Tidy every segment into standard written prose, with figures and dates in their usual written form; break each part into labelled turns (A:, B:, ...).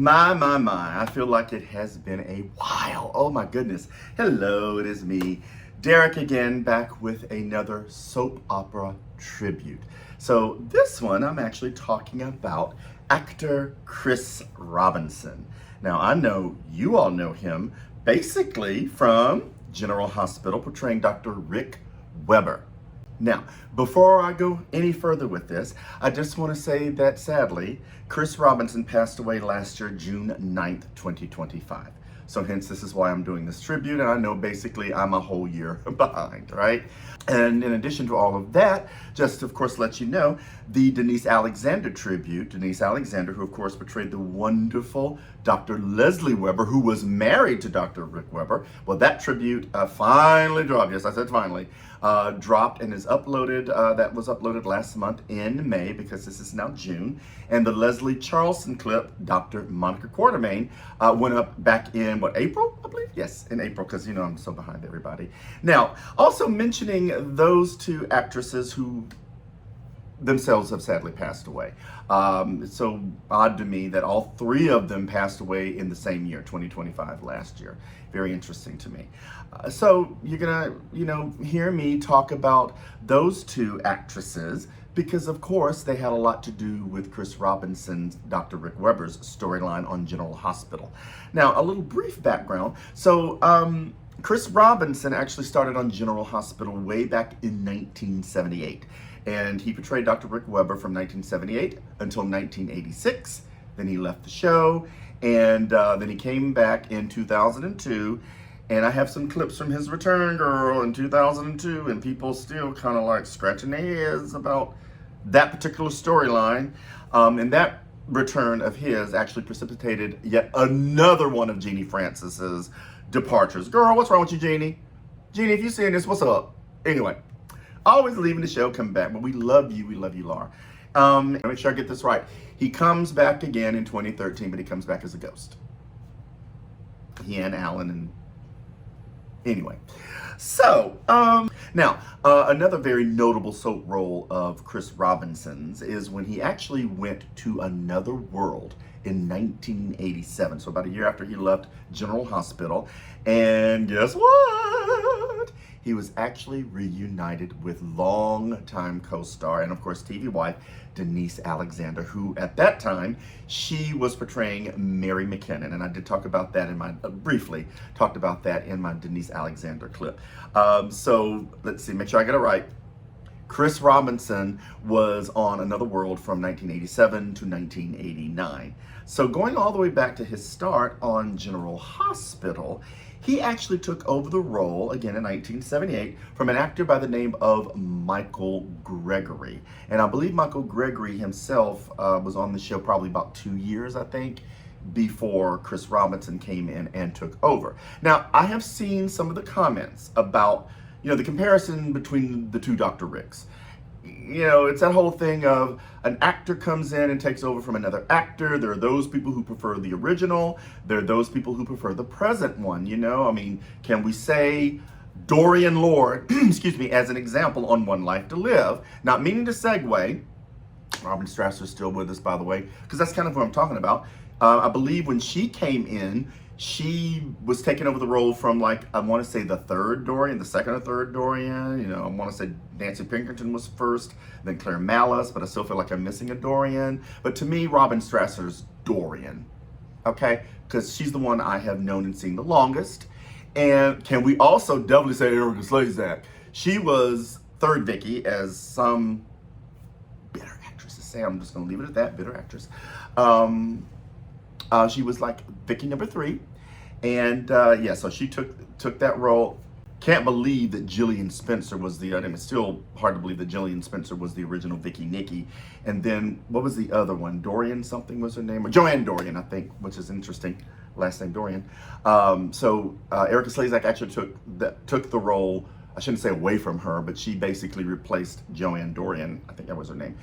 A: My. I feel like it has been a while. Oh my goodness. Hello, it is me, Derek again, back with another soap opera tribute. So this one, I'm actually talking about actor Chris Robinson. Now, I know you all know him basically from General Hospital, portraying Dr. Rick Weber. Now, before I go any further with this, I just want to say that sadly, Chris Robinson passed away last year, June 9th, 2025. So hence, this is why I'm doing this tribute, and I know basically I'm a whole year behind, right? And in addition to all of that, just to, of course, let you know, the Denise Alexander tribute, Denise Alexander, who of course portrayed the wonderful Dr. Leslie Weber, who was married to Dr. Rick Weber. Well, that tribute finally dropped, yes, I said finally, dropped and is uploaded, that was uploaded last month in May, because this is now June. And the Leslie Charleston clip, Dr. Monica Quartermain, went up back in, what, April, I believe? Yes, in April, because, you know, I'm so behind everybody. Now, also mentioning those two actresses who themselves have sadly passed away. It's so odd to me that all three of them passed away in the same year, 2025, last year. Very interesting to me. So you're gonna, hear me talk about those two actresses because, of course, they had a lot to do with Chris Robinson's, Dr. Rick Weber's storyline on General Hospital. Now, a little brief background. So, Chris Robinson actually started on General Hospital way back in 1978. And he portrayed Dr. Rick Weber from 1978 until 1986. Then he left the show, and then he came back in 2002. And I have some clips from his return, girl, in 2002, and people still kind of like scratching their heads about that particular storyline. And that return of his actually precipitated yet another one of Jeannie Francis's departures. Girl, what's wrong with you, Jeannie? Jeannie, if you're seeing this, what's up? Anyway, always leaving the show, come back, but we love you, Laura. Make sure I get this right. He comes back again in 2013, but he comes back as a ghost. He and Alan and anyway. So, now, another very notable soap role of Chris Robinson's is when he actually went to another world in 1987. So about a year after he left General Hospital. And guess what? He was actually reunited with longtime co-star and, of course, TV wife Denise Alexander, who at that time, she was portraying Mary McKinnon. And I did talk about that in my, briefly talked about that in my Denise Alexander clip. So let's see, make sure I get it right. Chris Robinson was on Another World from 1987 to 1989. So going all the way back to his start on General Hospital, he actually took over the role, again in 1978, from an actor by the name of Michael Gregory. And I believe Michael Gregory himself was on the show probably about 2 years, I think, before Chris Robinson came in and took over. Now, I have seen some of the comments about, the comparison between the two Dr. Ricks. It's that whole thing of an actor comes in and takes over from another actor. There are those people who prefer the original. There are those people who prefer the present one, I mean, can we say Dorian Lord, excuse me, as an example on One Life to Live? Not meaning to segue. Robin Strasser's still with us, by the way, because that's kind of what I'm talking about. I believe when she came in, she was taking over the role from, like, I want to say the third Dorian, the second or third Dorian. I want to say Nancy Pinkerton was first, then Claire Malice, but I still feel like I'm missing a Dorian. But to me, Robin Strasser's Dorian, okay? Because she's the one I have known and seen the longest. And can we also doubly say Erica Slezak? She was third Vicky, as some bitter actresses say. I'm just going to leave it at that, bitter actress. She was like Vicky number 3. And yeah, so she took that role. Can't believe that Jillian Spencer was the, it's still hard to believe that Jillian Spencer was the original Vicky Nikki. And then, what was the other one? Dorian something was her name? Or Joanne Dorian, I think, which is interesting. Last name Dorian. So Erica Slezak actually took the role, I shouldn't say away from her, but she basically replaced Joanne Dorian. I think that was her name.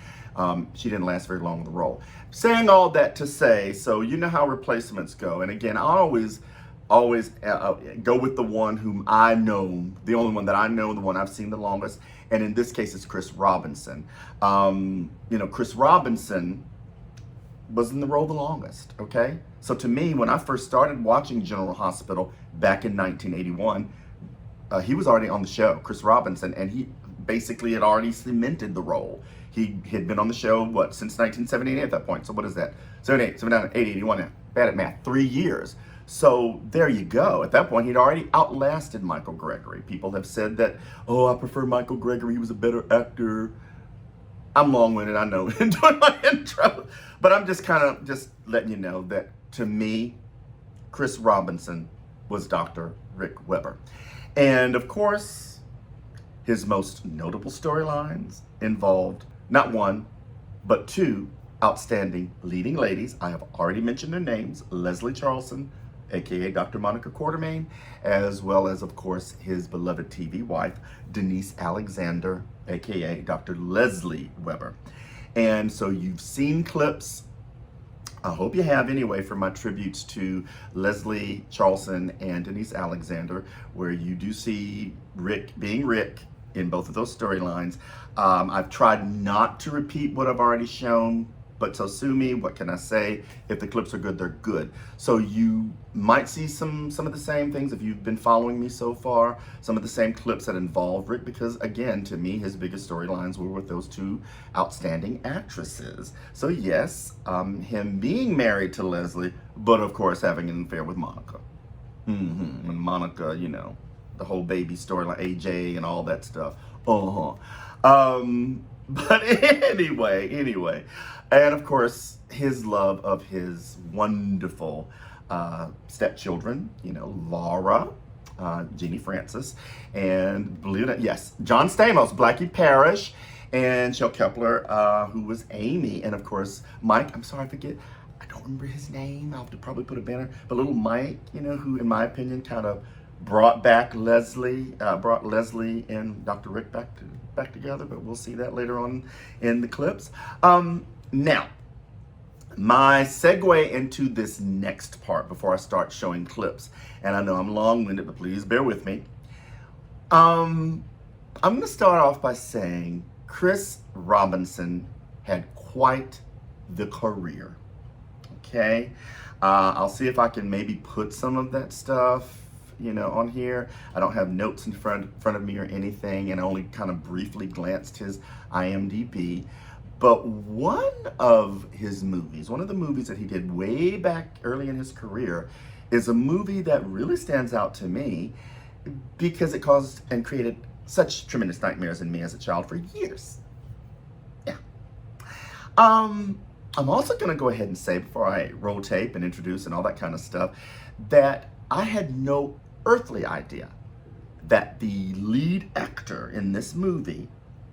A: She didn't last very long in the role. Saying all that to say, so you know how replacements go. And again, I always go with the one whom I know, the only one that I know, the one I've seen the longest. And in this case, it's Chris Robinson. Chris Robinson was in the role the longest, okay? So to me, when I first started watching General Hospital back in 1981, he was already on the show, Chris Robinson, and he basically had already cemented the role. He had been on the show, what, since 1978 at that point. So what is that? 78, 79, 80, 81, bad at math, 3 years. So there you go. At that point, he'd already outlasted Michael Gregory. People have said that, oh, I prefer Michael Gregory, he was a better actor. I'm long-winded, I know, in doing my intro. But I'm just kind of just letting you know that, to me, Chris Robinson was Dr. Rick Weber. And of course, his most notable storylines involved not one, but two outstanding leading ladies. I have already mentioned their names: Leslie Charlson, aka Dr. Monica Quartermain, as well as, of course, his beloved TV wife, Denise Alexander, aka Dr. Leslie Weber. And so you've seen clips, I hope you have anyway, from my tributes to Leslie Charlson and Denise Alexander, where you do see Rick being Rick in both of those storylines. I've tried not to repeat what I've already shown, but so sue me, what can I say? If the clips are good, they're good. So you might see some of the same things if you've been following me so far, some of the same clips that involve Rick, because again, to me, his biggest storylines were with those two outstanding actresses. So yes, him being married to Leslie, but of course having an affair with Monica. And Monica, you know, the whole baby storyline, AJ and all that stuff. But anyway, and of course, his love of his wonderful stepchildren, you know, Laura, Jeannie Francis, and believe it or not, yes, John Stamos, Blackie Parrish, and Shel Kepler, who was Amy, and of course, Mike, I'm sorry, I forget, I don't remember his name, I'll have to probably put a banner, but little Mike, you know, who in my opinion kind of brought Leslie and Dr. Rick back together, but we'll see that later on in the clips. Now, my segue into this next part before I start showing clips, and I know I'm long-winded, but please bear with me. I'm going to start off by saying Chris Robinson had quite the career, okay? I'll see if I can maybe put some of that stuff, you know, on here. I don't have notes in front of me or anything, and I only kind of briefly glanced his IMDb. But one of his movies, one of the movies that he did way back early in his career, is a movie that really stands out to me because it caused and created such tremendous nightmares in me as a child for years. Yeah. I'm also going to go ahead and say, before I roll tape and introduce and all that kind of stuff, that I had no earthly idea that the lead actor in this movie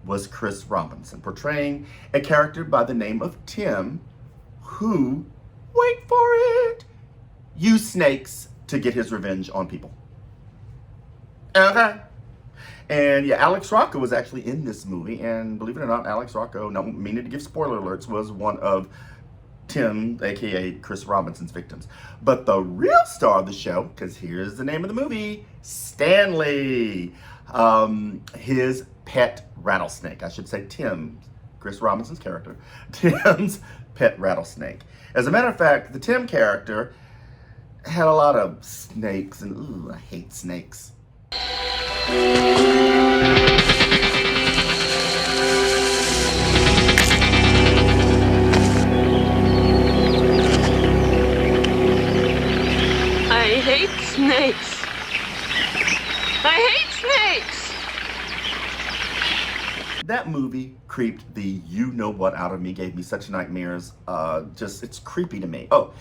A: was Chris Robinson, portraying a character by the name of Tim, who, wait for it, used snakes to get his revenge on people. Okay. And yeah, Alex Rocco was actually in this movie, and believe it or not, Alex Rocco, no meaning to give spoiler alerts, was one of Tim, aka Chris Robinson's victims. But the real star of the show, because here's the name of the movie, Stanley, his pet rattlesnake. I should say Tim, Chris Robinson's character, Tim's pet rattlesnake. As a matter of fact, the Tim character had a lot of snakes, and ooh, I hate snakes.
B: I hate snakes. I hate snakes.
A: That movie creeped the you-know-what out of me, gave me such nightmares. It's creepy to me. Oh,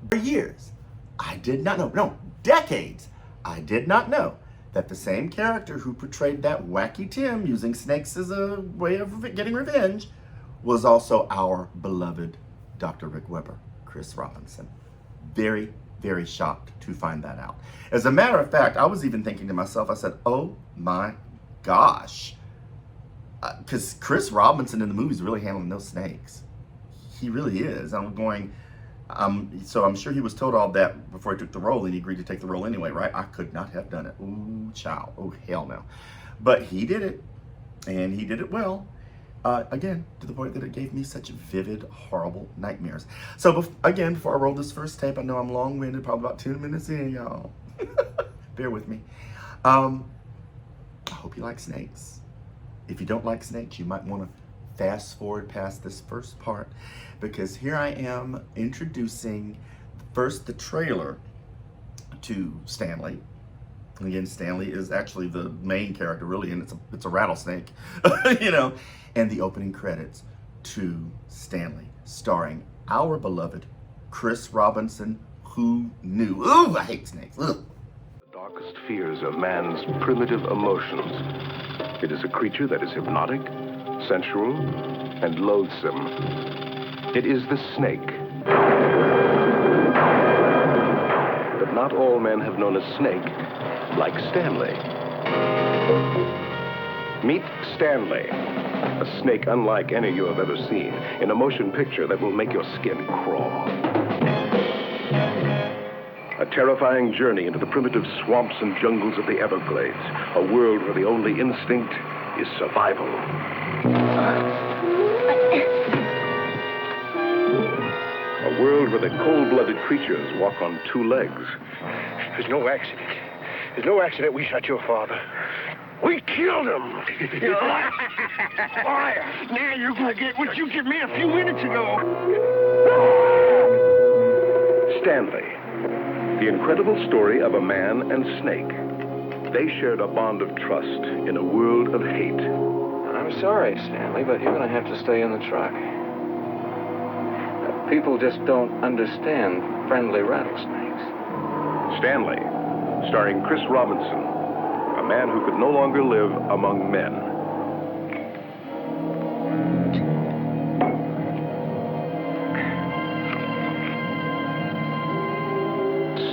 A: for years, I did not know, no, decades, I did not know that the same character who portrayed that wacky Tim using snakes as a way of getting revenge was also our beloved Dr. Rick Weber, Chris Robinson. Very, very shocked to find that out. As a matter of fact, I was even thinking to myself, I said, oh my gosh. Because Chris Robinson in the movie is really handling those snakes. He really is. I'm going, so I'm sure he was told all that before he took the role, and he agreed to take the role anyway, right? I could not have done it. Ooh, child. Oh, hell no. But he did it, and he did it well. Again, to the point that it gave me such vivid, horrible nightmares. So again, before I roll this first tape, I know I'm long-winded, probably about 2 minutes in, y'all. Bear with me. I hope you like snakes. If you don't like snakes, you might want to fast forward past this first part, because here I am introducing first the trailer to Stanley. And again, Stanley is actually the main character, really, and it's a rattlesnake, you know, and the opening credits to Stanley, starring our beloved Chris Robinson. Who knew? Ooh, I hate snakes. Ugh.
C: The darkest fears of man's primitive emotions. It is a creature that is hypnotic, sensual, and loathsome. It is the snake. But not all men have known a snake like Stanley. Meet Stanley, a snake unlike any you have ever seen, in a motion picture that will make your skin crawl. A terrifying journey into the primitive swamps and jungles of the Everglades, a world where the only instinct is survival. A world where the cold-blooded creatures walk on 2 legs.
D: There's no accident. There's no accident. We shot your father. We killed him. All right, now you're gonna get what you gave me a few minutes ago.
C: Stanley, the incredible story of a man and snake. They shared a bond of trust in a world of hate.
E: I'm sorry, Stanley, but you're going to have to stay in the truck. People just don't understand friendly rattlesnakes.
C: Stanley, starring Chris Robinson, a man who could no longer live among men.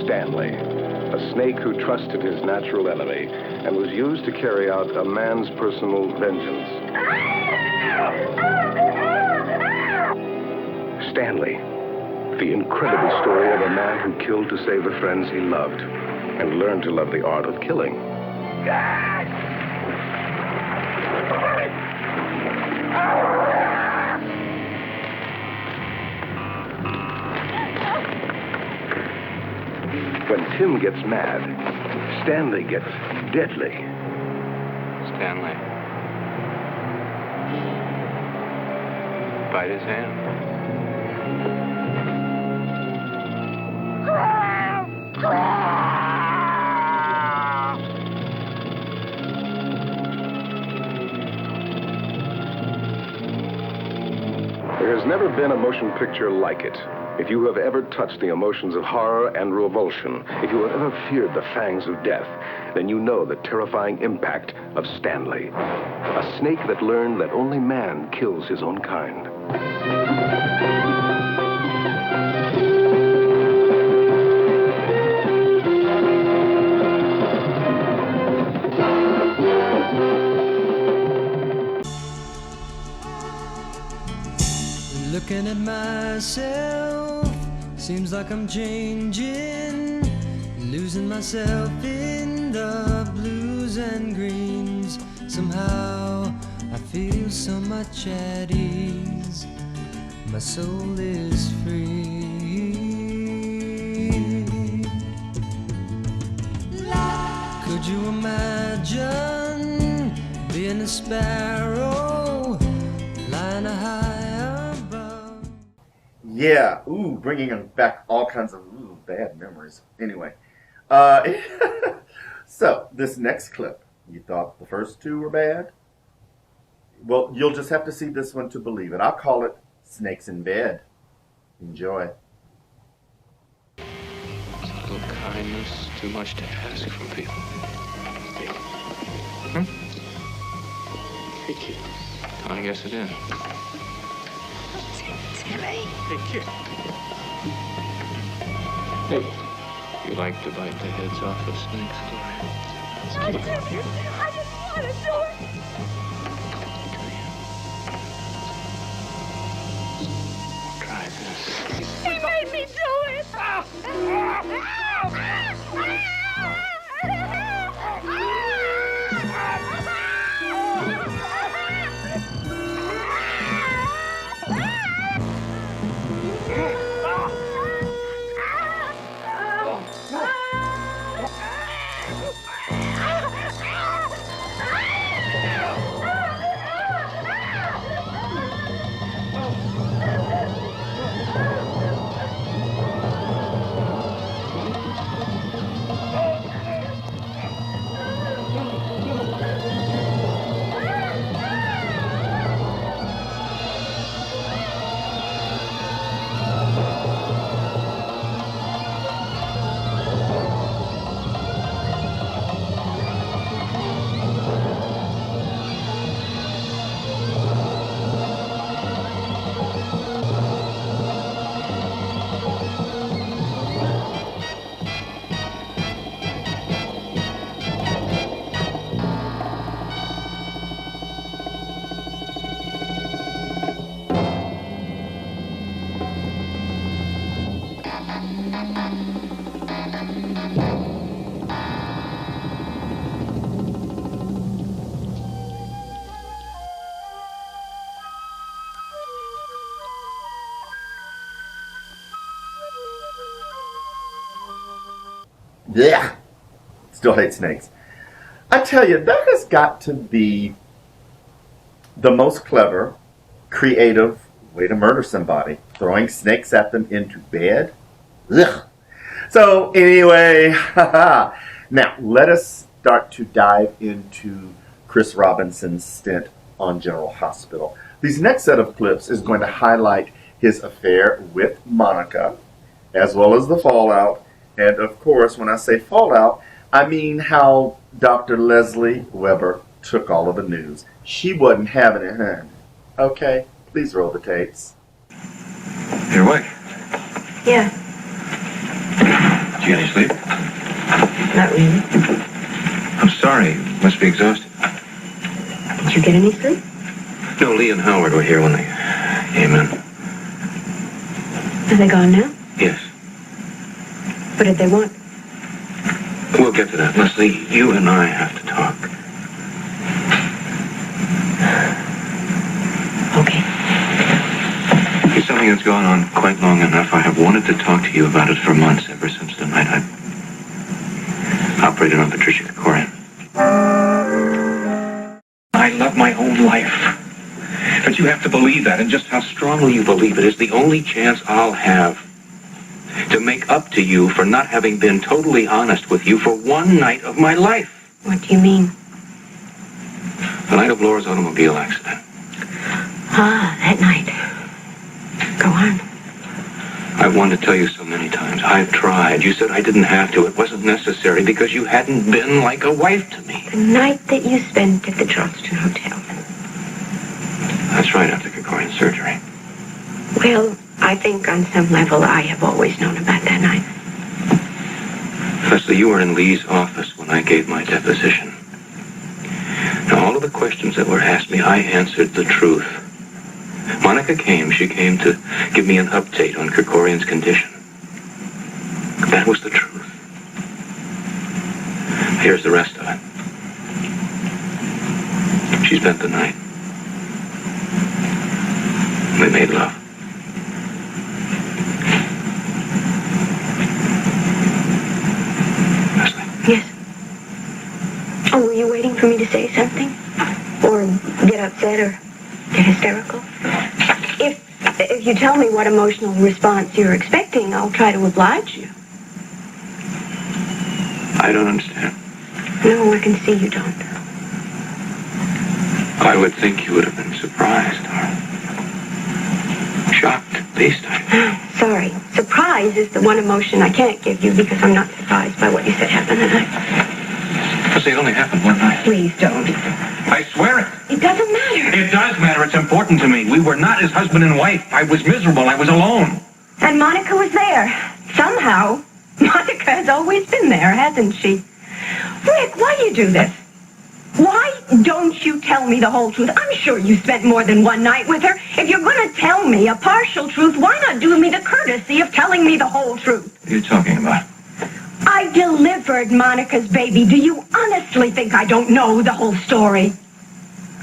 C: Stanley, a snake who trusted his natural enemy and was used to carry out a man's personal vengeance. Stanley, the incredible story of a man who killed to save the friends he loved and learned to love the art of killing. When Tim gets mad, Stanley gets deadly.
E: Stanley. Bite his hand.
C: There has never been a motion picture like it. If you have ever touched the emotions of horror and revulsion, if you have ever feared the fangs of death, then you know the terrifying impact of Stanley, a snake that learned that only man kills his own kind.
F: Looking at myself, seems like I'm changing, losing myself in the blues and greens. Somehow I feel so much at ease. My soul is free. Could you imagine being a sparrow flying high?
A: Yeah, ooh, bringing back all kinds of bad memories. Anyway, so this next clip, you thought the first 2 were bad? Well, you'll just have to see this one to believe it. I'll call it Snakes in Bed. Enjoy.
E: Is a little kindness too much to ask from people?
D: Hey, kid.
E: I guess it is.
D: Hey, kid.
E: Hey, you like to bite the heads off of snakes, Gloria?
G: I just want to do it.
E: Try this.
G: He made me do it.
A: Yeah, still hate snakes. I tell you, that has got to be the most clever, creative way to murder somebody. Throwing snakes at them into bed. Ugh. So anyway, now let us start to dive into Chris Robinson's stint on General Hospital. These next set of clips is going to highlight his affair with Monica, as well as the fallout. And of course, when I say fallout, I mean how Dr. Leslie Weber took all of the news. She wasn't having it, huh? Okay, please roll the tapes.
H: You're awake.
G: Yeah,
H: Did you get any sleep?
G: not really.
H: I'm sorry. You must be exhausted.
G: Did you get any sleep?
H: No, Lee and Howard were here when they came in.
G: Are they gone now?
H: Yes.
G: What did they want?
H: We'll get to that. Leslie, you and I have to talk.
G: Okay.
H: It's something that's gone on quite long enough. I have wanted to talk to you about it for months, ever since the night I operated on Patricia Krikorian. I love my own life. But you have to believe that, and just how strongly you believe it is the only chance I'll have to make up to you for not having been totally honest with you for one night of my life.
G: What do you mean?
H: The night of Laura's automobile accident.
G: Ah, that night. Go on.
H: I've wanted to tell you so many times. I've tried. You said I didn't have to. It wasn't necessary because you hadn't been like a wife to me.
G: The night that you spent at the Charleston Hotel.
H: That's right, after Krikorian's surgery.
G: Well, I think on some level I have always known about that night.
H: Leslie, you were in Lee's office when I gave my deposition. Now, all of the questions that were asked me, I answered the truth. Monica came. She came to give me an update on Krikorian's condition. That was the truth. Here's the rest of it. She spent the night. We made love. Leslie.
G: Yes. Oh, were you waiting for me to say something? Or get upset or get hysterical? If you tell me what emotional response you're expecting, I'll try to oblige you.
H: I don't understand.
G: No, I can see you don't.
H: I would think you would have been surprised or shocked, at least.
G: Sorry. Surprise is the one emotion I can't give you because I'm not surprised by what you said happened that night.
H: Leslie, it only happened one night.
G: Please don't.
H: I swear it.
G: It doesn't matter.
H: It does matter. It's important to me. We were not as husband and wife. I was miserable. I was alone.
G: And Monica was there. Somehow. Monica has always been there, hasn't she? Rick, why do you do this? Why don't you tell me the whole truth? I'm sure you spent more than one night with her. If you're going to tell me a partial truth, why not do me the courtesy of telling me the whole truth?
H: What are you talking about?
G: I delivered Monica's baby. Do you honestly think I don't know the whole story?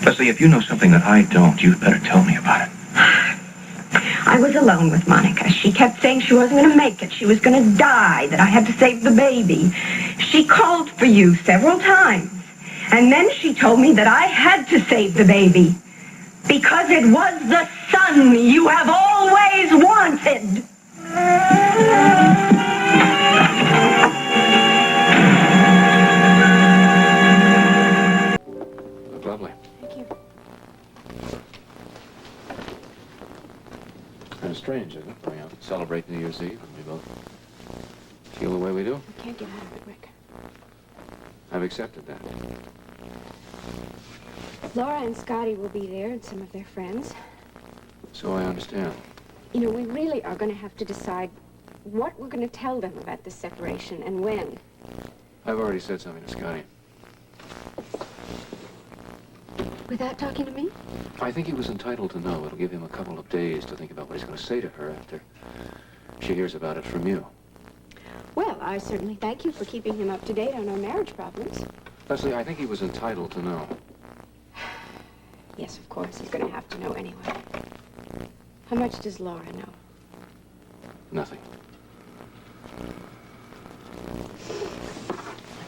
H: Leslie, if you know something that I don't, you'd better tell me about it.
G: I was alone with Monica. She kept saying she wasn't going to make it. She was going to die, that I had to save the baby. She called for you several times. And then she told me that I had to save the baby. Because it was the son you have always wanted.
E: Look lovely.
I: Thank you.
E: Kind of strange, isn't it? Going out to celebrate New Year's Eve and we both feel the way we do.
I: I can't get out of it, Rick.
E: I've accepted that.
I: Laura and Scotty will be there and some of their friends.
E: So I understand.
I: You know, we really are going to have to decide what we're going to tell them about this separation and when.
E: I've already said something to Scotty.
I: Without talking to me?
E: I think he was entitled to know. It'll give him a couple of days to think about what he's going to say to her after she hears about it from you.
I: Well, I certainly thank you for keeping him up to date on our marriage problems.
E: Leslie, I think he was entitled to know.
I: Yes, of course, he's going to have to know anyway. How much does Laura know?
E: Nothing.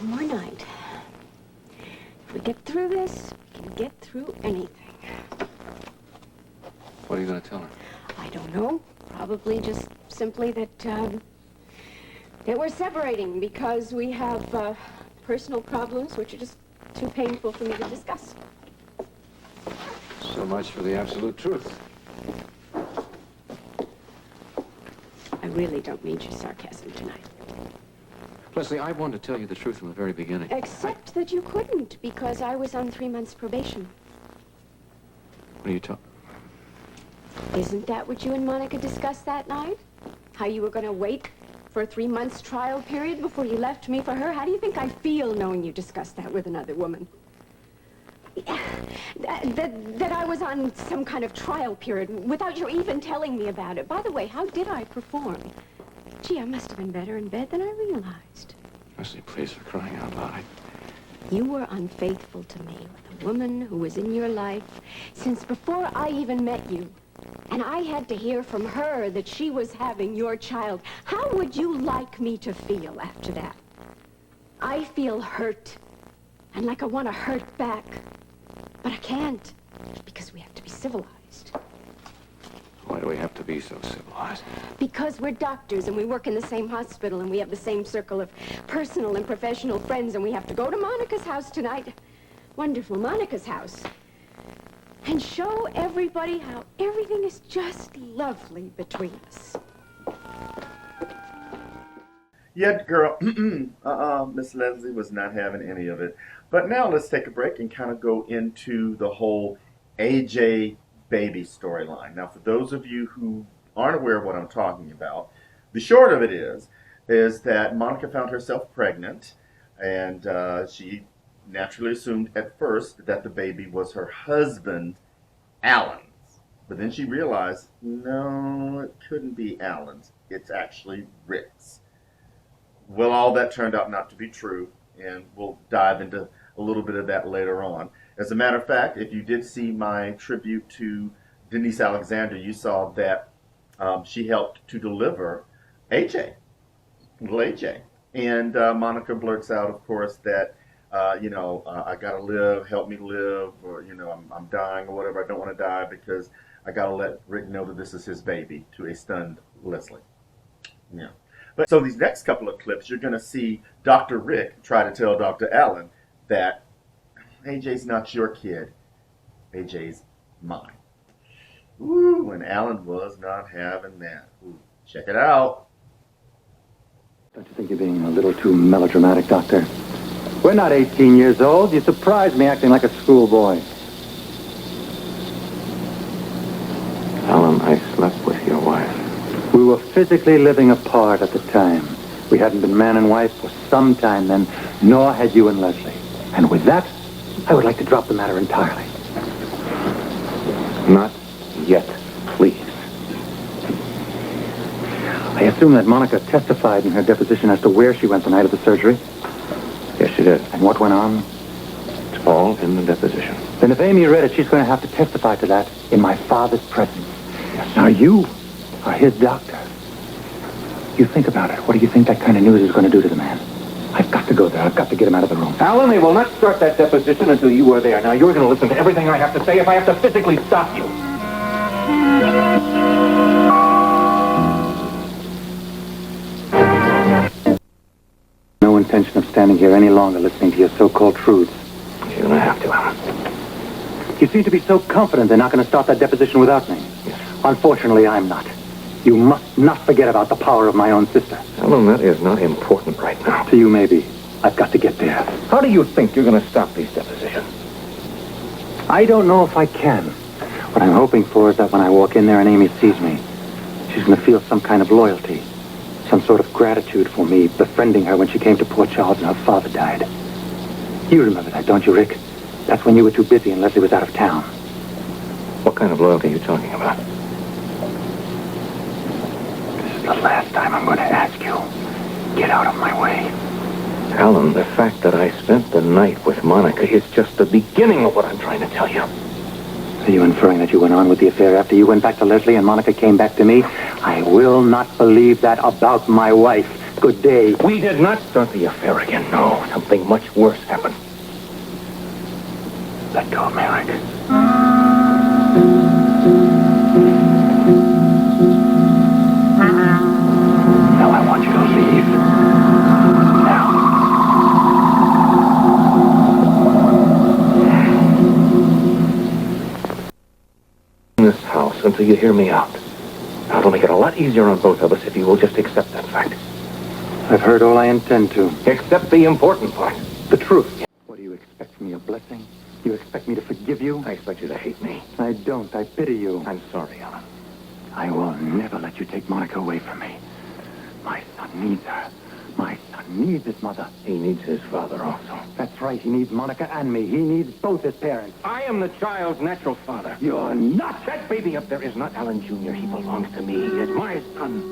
I: One more night. If we get through this, we can get through anything.
E: What are you going to tell her?
I: I don't know. Probably just simply that we're separating because we have personal problems which are just too painful for me to discuss.
E: So much for the absolute truth.
I: I really don't need your sarcasm tonight.
E: Leslie, I wanted to tell you the truth from the very beginning.
I: Except that you couldn't because I was on 3 months probation.
E: What are you talking?
I: Isn't that what you and Monica discussed that night? How you were going to wait for a 3 months trial period before you left me for her? How do you think I feel knowing you discussed that with another woman? That I was on some kind of trial period without you even telling me about it. By the way, how did I perform? Gee, I must have been better in bed than I realized.
E: Leslie, please, for crying out loud.
I: You were unfaithful to me with a woman who was in your life since before I even met you. And I had to hear from her that she was having your child. How would you like me to feel after that? I feel hurt. And like I want to hurt back. But I can't. Because we have to be civilized.
E: Why do we have to be so civilized?
I: Because we're doctors and we work in the same hospital and we have the same circle of personal and professional friends and we have to go to Monica's house tonight. Wonderful Monica's house. And show everybody how everything is just lovely between us.
A: Yeah, girl, Miss Leslie was not having any of it. But now let's take a break and kind of go into the whole AJ baby storyline. Now, for those of you who aren't aware of what I'm talking about, the short of it is that Monica found herself pregnant, and she naturally assumed at first that the baby was her husband, Alan's. But then she realized, no, it couldn't be Alan's. It's actually Rick's. Well, all that turned out not to be true, and we'll dive into a little bit of that later on. As a matter of fact, if you did see my tribute to Denise Alexander, you saw that she helped to deliver AJ, little AJ. And Monica blurts out, of course, that, I gotta live, help me live, or, I'm dying or whatever. I don't want to die because I gotta let Rick know that this is his baby, to a stunned Leslie. Yeah. But so these next couple of clips, you're going to see Dr. Rick try to tell Dr. Allen that AJ's not your kid, AJ's mine. Ooh, and Allen was not having that. Ooh, check it out.
J: Don't you think you're being a little too melodramatic, Doctor? We're not 18 years old. You surprised me acting like a schoolboy.
H: Alan, I slept with your wife.
J: We were physically living apart at the time. We hadn't been man and wife for some time then, nor had you and Leslie. And with that, I would like to drop the matter entirely.
H: Not yet, please.
J: I assume that Monica testified in her deposition as to where she went the night of the surgery.
H: Yes, she did.
J: And what went on?
H: It's all in the deposition.
J: Then if Amy read it, she's going to have to testify to that in my father's presence. Yes. Now you are his doctor. You think about it. What do you think that kind of news is going to do to the man? I've got to go there. I've got to get him out of the room.
C: Alan, they will not start that deposition until you are there. Now, you're going to listen to everything I have to say if I have to physically stop you.
J: No intention of standing here any longer listening to your so-called truths.
C: You're going to have to, Alan.
J: You seem to be so confident they're not going to start that deposition without me.
C: Yes.
J: Unfortunately, I'm not. You must not forget about the power of my own sister.
C: Alan, that is not important right now.
J: To you, maybe. I've got to get there.
C: How do you think you're going to stop these depositions?
J: I don't know if I can. What I'm hoping for is that when I walk in there and Amy sees me, she's going to feel some kind of loyalty, some sort of gratitude for me befriending her when she came to Port Charles and her father died. You remember that, don't you, Rick? That's when you were too busy and Leslie was out of town.
C: What kind of loyalty are you talking about?
J: This is the last time I'm going to ask you. Get out of my way.
C: Alan, the fact that I spent the night with Monica is just the beginning of what I'm trying to tell you.
J: Are you inferring that you went on with the affair after you went back to Leslie and Monica came back to me? I will not believe that about my wife. Good day.
C: We did not start the affair again. No, something much worse happened.
J: Let go of me, Rick. Now I want you to leave. Now.
C: In this house until you hear me out. That'll make it a lot easier on both of us if you will just accept that fact.
J: I've heard all I intend to.
C: Accept the important part. The truth.
J: What do you expect from me, a blessing? You expect me to forgive you?
C: I expect you to hate me.
J: I don't. I pity you.
C: I'm sorry, Alan.
J: I will never let you take Monica away from me. My son needs her. My son needs his mother.
C: He needs his father also.
J: That's right. He needs Monica and me. He needs both his parents.
C: I am the child's natural father.
J: You're not.
C: That baby up there is not Alan Jr. He belongs to me. He is my son.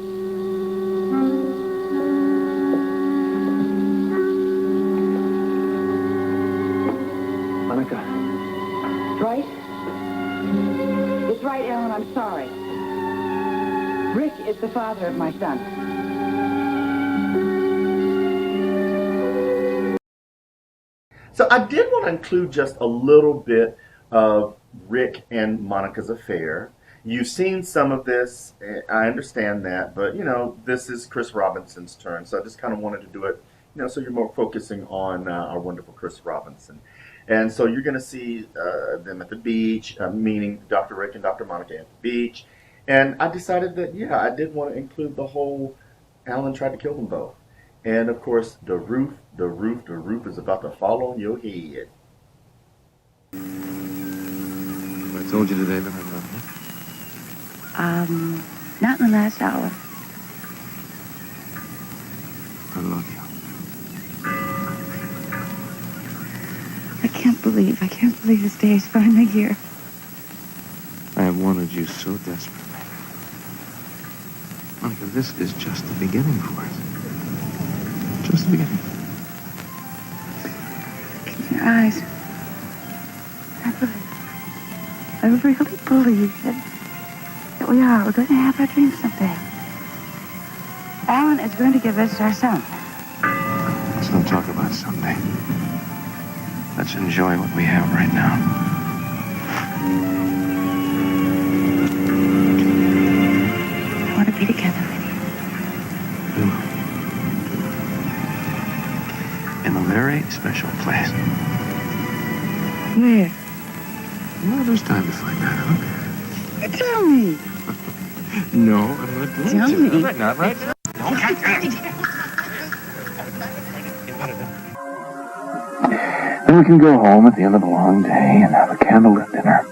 J: Monica.
K: Right? It's right, Ellen. I'm sorry. Rick is the father of my son.
A: So I did want to include just a little bit of Rick and Monica's affair. You've seen some of this, I understand that, but you know, this is Chris Robinson's turn, so I just kind of wanted to do it, you know, so you're more focusing on our wonderful Chris Robinson. And so you're going to see them at the beach, meaning Dr. Rick and Dr. Monica at the beach. And I decided that, yeah, I did want to include the whole Alan tried to kill them both. And of course, the roof is about to fall on your head.
E: Have I told you today that I love you?
K: Not in the last hour.
E: I love you.
K: I can't believe this day is finally here.
E: I have wanted you so desperately. Monica, this is just the beginning for us. Just the beginning.
K: Look in your eyes. I really believe that we're going to have our dreams someday. Alan is going to give us our son.
E: Let's not talk about someday. Let's enjoy what we have right now.
K: I want to be together with you.
E: In a very special place.
K: Where?
E: Well, there's time to find that out.
K: Tell me.
E: No, I'm not going
K: Tell
E: to.
K: me.
E: Not right now.
C: Then we can go home at the end of a long day and have a candlelit dinner.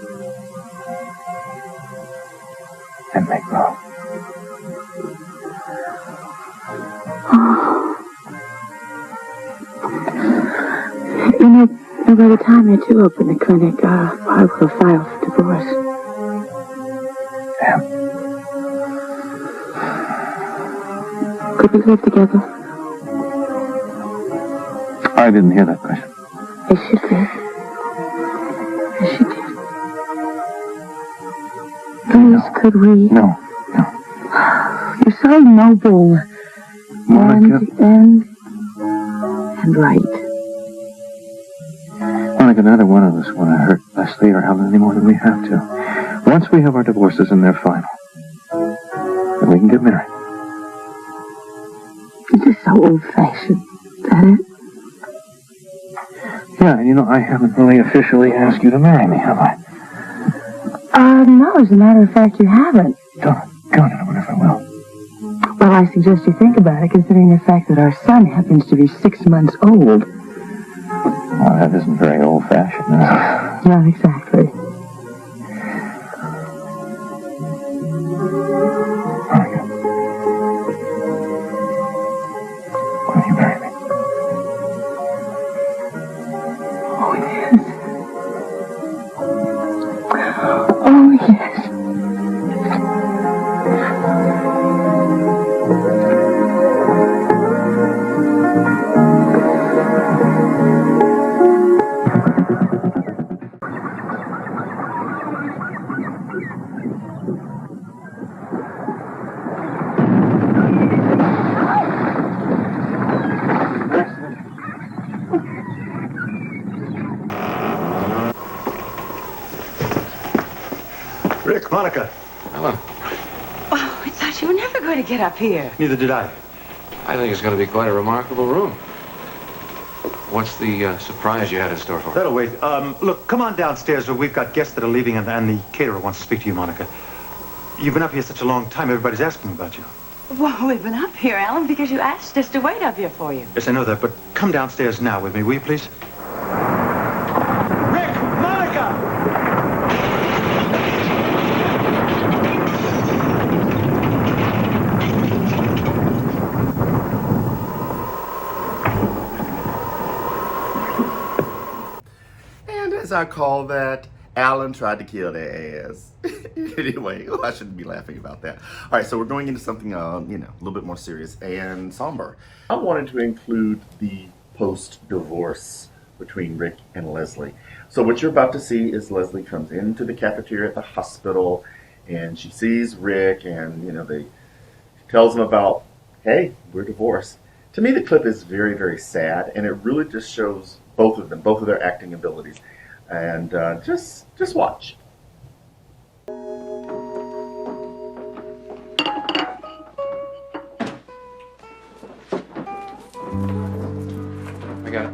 C: And make love.
K: You know, by the time you two open the clinic, I will file for divorce.
C: Yeah.
K: Could we live together?
C: I didn't hear that question.
K: Yes, you did. Yes, you did. Please, could we?
C: No.
K: You're so noble.
C: Monica.
K: And and right.
H: Monica, neither one of us want to hurt Leslie or Alan any more than we have to. Once we have our divorces and they're final, then we can get married.
K: You're just so old-fashioned. Is that it?
H: Yeah, and I haven't really officially asked you to marry me, have I?
K: No, as a matter of fact, you haven't.
H: Don't. I wonder if I will.
K: Well, I suggest you think about it, considering the fact that our son happens to be 6 months old.
H: Well, that isn't very old-fashioned, is it?
K: Not exactly.
H: Monica. Will you marry me?
K: Oh, yes. Oh, yes.
D: Rick, Monica.
E: Hello.
L: Oh, I thought you were never going to get up here.
D: Neither did I.
E: I think it's going to be quite a remarkable room. What's the surprise you had in store for me?
D: That'll wait. Look, come on downstairs. We've got guests that are leaving, and the caterer wants to speak to you, Monica. You've been up here such a long time, everybody's asking about you.
L: Well, we've been up here, Alan, because you asked us to wait up here for you.
D: Yes, I know that, but come downstairs now with me, will you, please? Rick! Monica!
A: And as I call that, Alan tried to kill their ass. Anyway, I shouldn't be laughing about that. All right, so we're going into something, a little bit more serious and somber. I wanted to include the post-divorce between Rick and Leslie. So what you're about to see is Leslie comes into the cafeteria at the hospital, and she sees Rick, and they tells him about, hey, we're divorced. To me, the clip is very, very sad, and it really just shows both of them, both of their acting abilities. And just watch.
E: I got it.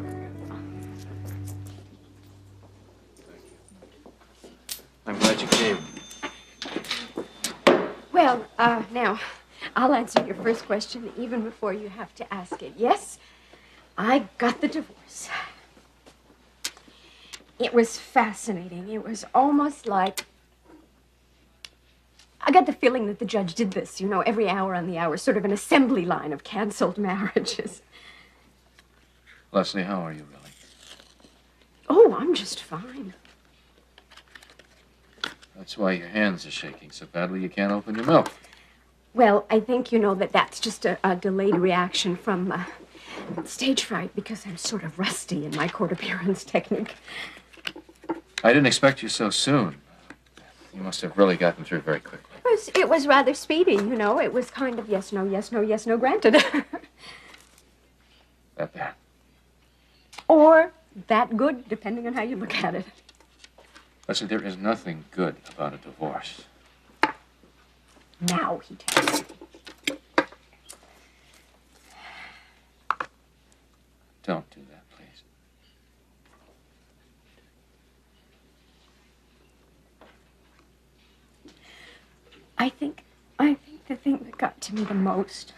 E: I'm glad you came.
I: Well, now, I'll answer your first question even before you have to ask it. Yes, I got the divorce. It was fascinating. It was almost like... I got the feeling that the judge did this, every hour on the hour, sort of an assembly line of canceled marriages.
E: Leslie, how are you really?
I: Oh, I'm just fine.
E: That's why your hands are shaking so badly you can't open your mouth.
I: Well, I think that's just a delayed reaction from stage fright, because I'm sort of rusty in my court appearance technique.
E: I didn't expect you so soon. You must have really gotten through very quickly.
I: It was rather speedy, It was kind of yes, no, yes, no, yes, no, granted.
E: That bad?
I: Or that good, depending on how you look at it.
E: Leslie, there is nothing good about a divorce.
I: Now he tells me.
E: Don't do that, please.
I: I think the thing that got to me the most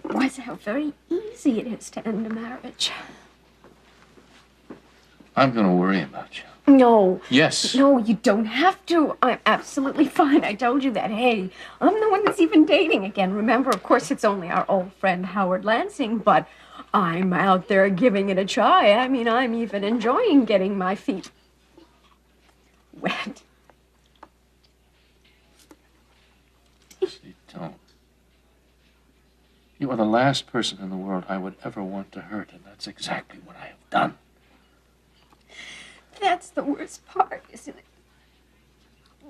I: was how very easy it is to end a marriage.
E: I'm going to worry about you.
I: No.
E: Yes.
I: No, you don't have to. I'm absolutely fine. I told you that. Hey, I'm the one that's even dating again. Remember, of course, it's only our old friend Howard Lansing, but I'm out there giving it a try. I mean, I'm even enjoying getting my feet wet.
E: See, don't. You are the last person in the world I would ever want to hurt, and that's exactly what I have done.
I: That's the worst part, isn't it?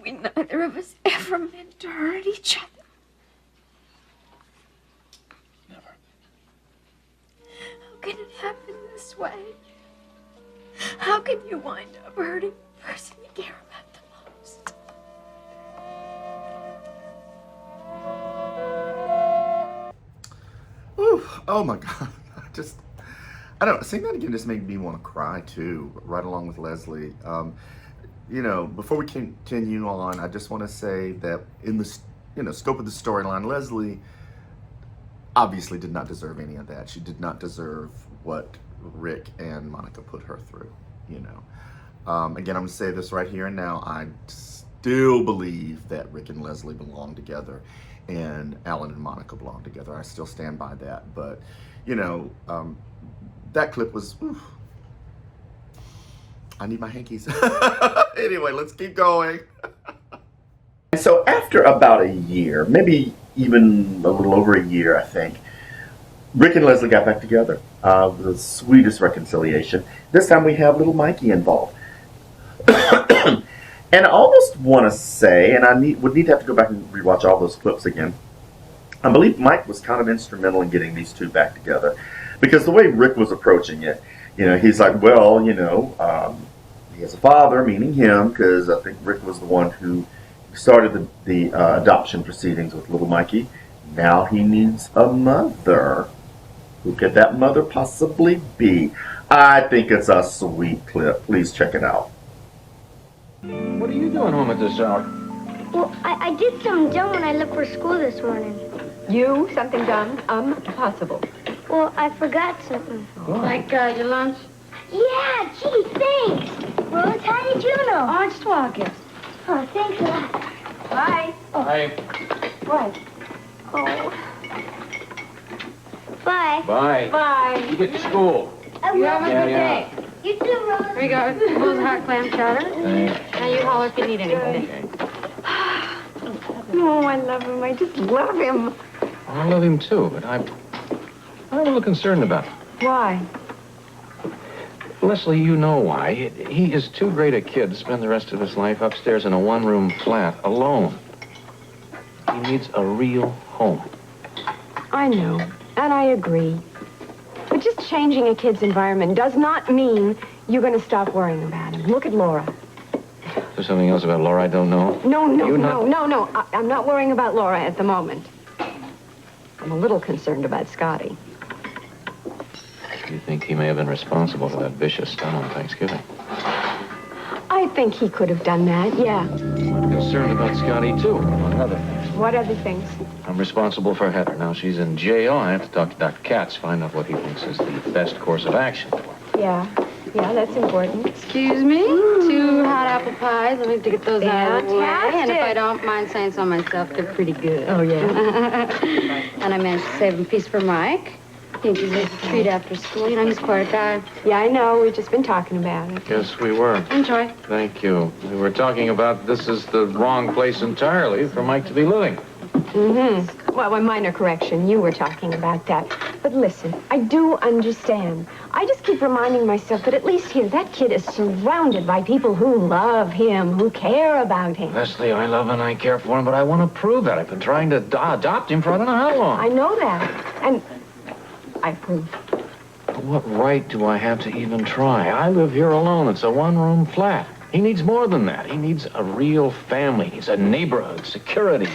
I: We neither of us ever meant to hurt each other.
E: Never.
M: this way? How can you wind up hurting the person you care about the most?
A: Ooh, oh my God. I don't know, seeing that again just made me want to cry too, right along with Leslie. You know, before we continue on, I just want to say that in the scope of the storyline, Leslie obviously did not deserve any of that. She did not deserve what Rick and Monica put her through, you know. Again, I'm going to say this right here and now. I still believe that Rick and Leslie belong together and Alan and Monica belong together. I still stand by that. But, you know, that clip was, oof. I need my hankies. Anyway, let's keep going. And so after about a year, maybe even a little over a year, I think, Rick and Leslie got back together. The sweetest reconciliation. This time we have little Mikey involved. And I almost want to say, and I would need to have to go back and rewatch all those clips again, I believe Mike was kind of instrumental in getting these two back together. Because the way Rick was approaching it, you know, he's like, well, you know, he has a father, meaning him, because I think Rick was the one who started the adoption proceedings with little Mikey. Now he needs a mother. Who could that mother possibly be? I think it's a sweet clip. Please check it out.
E: What are you doing home at this hour?
N: Well, I did something dumb when I left for school this morning.
G: You? Something dumb? Possible.
N: Well, I forgot something.
L: Like your lunch?
N: Yeah, gee, thanks. Rose, how did you know?
L: Oh, I just walking.
N: Oh, thanks a lot.
G: Bye.
E: Bye.
N: What? Oh. Bye.
E: Bye.
G: Bye.
E: You get to school.
N: I will.
L: You have a good day.
N: You too, Rose.
L: Here you go. Those hot clam chowder.
E: Thanks.
L: Now you holler if you need anything.
E: Okay.
G: Oh, I love him. I just love him.
E: I love him too, but I'm a little concerned about him.
G: Why?
E: Leslie, you know why. He is too great a kid to spend the rest of his life upstairs in a one-room flat alone. He needs a real home.
I: I know, and I agree. But just changing a kid's environment does not mean you're going to stop worrying about him. Look at Laura.
E: There's something else about Laura I don't know?
I: No. I'm not worrying about Laura at the moment. I'm a little concerned about Scotty.
E: You think he may have been responsible for that vicious stunt on Thanksgiving?
I: I think he could have done that, yeah.
E: I'm concerned about Scotty, too, among other things.
I: What other things?
E: I'm responsible for Heather. Now she's in jail. I have to talk to Dr. Katz, find out what he thinks is the best course of action.
I: Yeah, that's important.
L: Excuse me? 2 hot apple pies. Let me get those out of the way.
I: Fantastic.
L: And if I don't mind saying so myself, they're pretty good.
I: Oh, yeah.
L: And I managed to save a piece for Mike. He deserves a treat after school. You know, he's quite a guy.
I: Yeah, I know. We've just been talking about it.
E: Yes, we were.
L: Enjoy.
E: Thank you. We were talking about this is the wrong place entirely for Mike to be living.
I: Mm-hmm. Well, a minor correction. You were talking about that. But listen, I do understand. I just keep reminding myself that at least here, that kid is surrounded by people who love him, who care about him.
E: Leslie, I love and I care for him, but I want to prove that. I've been trying to adopt him for I don't know how long.
I: I know that. And I approve.
E: What right do I have to even try? I live here alone. It's a one-room flat. He needs more than that. He needs a real family. He needs a neighborhood, security.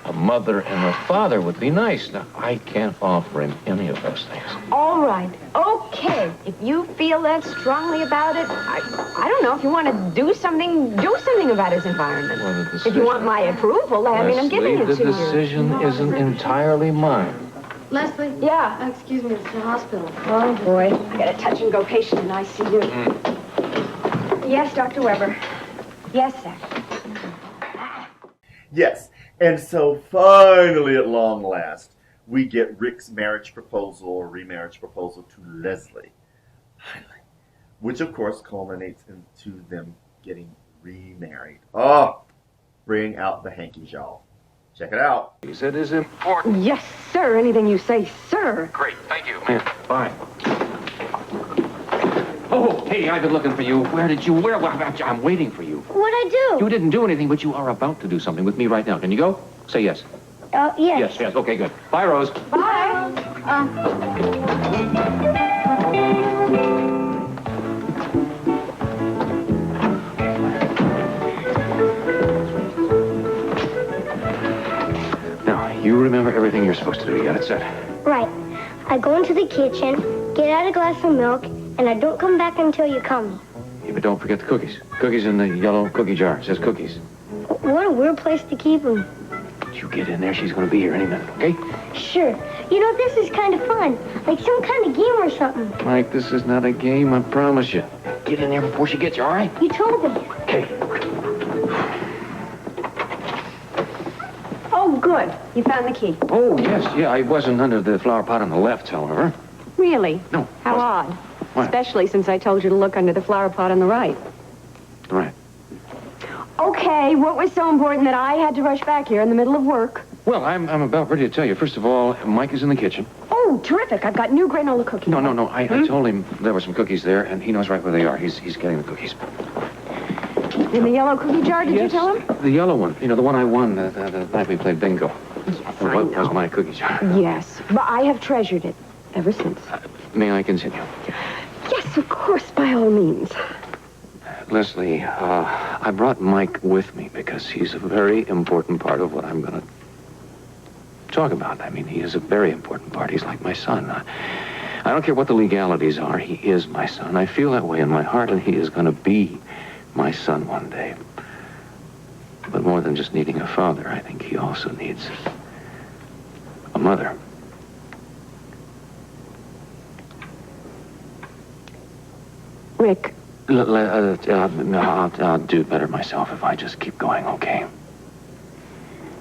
E: A mother and a father would be nice. Now, I can't offer him any of those things.
I: All right. Okay. If you feel that strongly about it, I don't know. If you want to do something about his environment.
E: Well, the decision,
I: if you want my approval, I mean, I'm giving it to you.
E: the decision isn't entirely mine.
L: Leslie?
I: Yeah?
L: Excuse me, it's the hospital.
I: Oh, boy. I got a touch-and-go patient in ICU. Yes, Dr. Weber. Yes, sir.
A: Yes. And so finally, at long last, we get Rick's marriage proposal or remarriage proposal to Leslie. Finally. Which, of course, culminates into them getting remarried. Oh, bring out the hankies, y'all. Check it out.
E: He said it is important.
I: Yes, sir. Anything you say, sir.
E: Great, thank you. Yeah, bye. Oh, hey, I've been looking for you. Where? I'm waiting for you.
N: What'd I do?
E: You didn't do anything, but you are about to do something with me right now. Can you go? Say yes.
N: Yes.
E: Yes. Okay, good. Bye, Rose.
N: Bye.
E: Now, you remember everything you're supposed to do. You got it set?
N: Right. I go into the kitchen, get out a glass of milk, and I don't come back until you call me.
E: Yeah, but don't forget the cookies. Cookies in the yellow cookie jar. It says cookies.
N: What a weird place to keep them.
E: You get in there. She's going to be here any minute, okay?
N: Sure. You know, this is kind of fun. Like some kind of game or something.
E: Mike, this is not a game, I promise you. Get in there before she gets you, all right?
N: You told me.
E: Okay.
I: Oh, good. You found the key.
E: Oh, yes, yeah. I wasn't under the flower pot on the left, however.
I: Really?
E: No.
I: How odd.
E: What?
I: Especially since I told you to look under the flower pot on the right.
E: Right.
I: Okay, what was so important that I had to rush back here in the middle of work?
E: Well, I'm about ready to tell you. First of all, Mike is in the kitchen.
I: Oh, terrific. I've got new granola cookies.
E: No. I told him there were some cookies there, and he knows right where they are. He's getting the cookies.
I: In the yellow cookie jar, did you tell him?
E: The yellow one. You know, the one I won the night we played bingo.
I: Yes,
E: That was my cookie jar.
I: Yes, but I have treasured it ever since.
E: May I continue?
I: Yes, of course, by all means.
E: Leslie, I brought Mike with me because he's a very important part of what I'm going to talk about. I mean, he is a very important part. He's like my son. I don't care what the legalities are. He is my son. I feel that way in my heart, and he is going to be my son one day. But more than just needing a father, I think he also needs a mother.
I: Rick.
E: I'll do better myself if I just keep going, okay?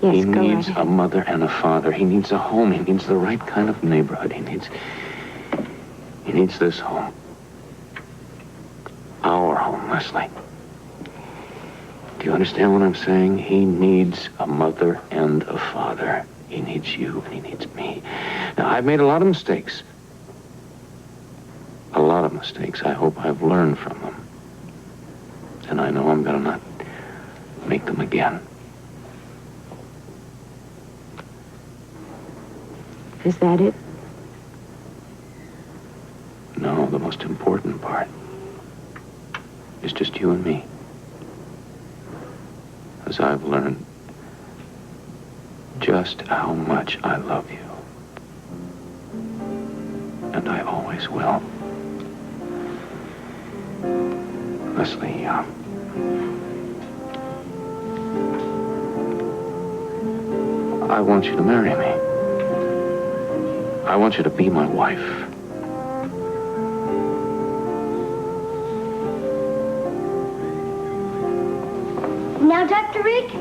I: Yes,
E: he
I: go
E: needs
I: right
E: a
I: ahead.
E: mother and a father. He needs a home. He needs the right kind of neighborhood. He needs this home. Our home, Leslie. Do you understand what I'm saying? He needs a mother and a father. He needs you and he needs me. Now, I've made a lot of mistakes. A lot of mistakes. I hope I've learned from them. And I know I'm going to not make them again.
I: Is that it?
E: No, the most important part is just you and me. As I've learned just how much I love you. And I always will. Leslie, I want you to marry me. I want you to be my wife.
N: Now, Dr. Rick?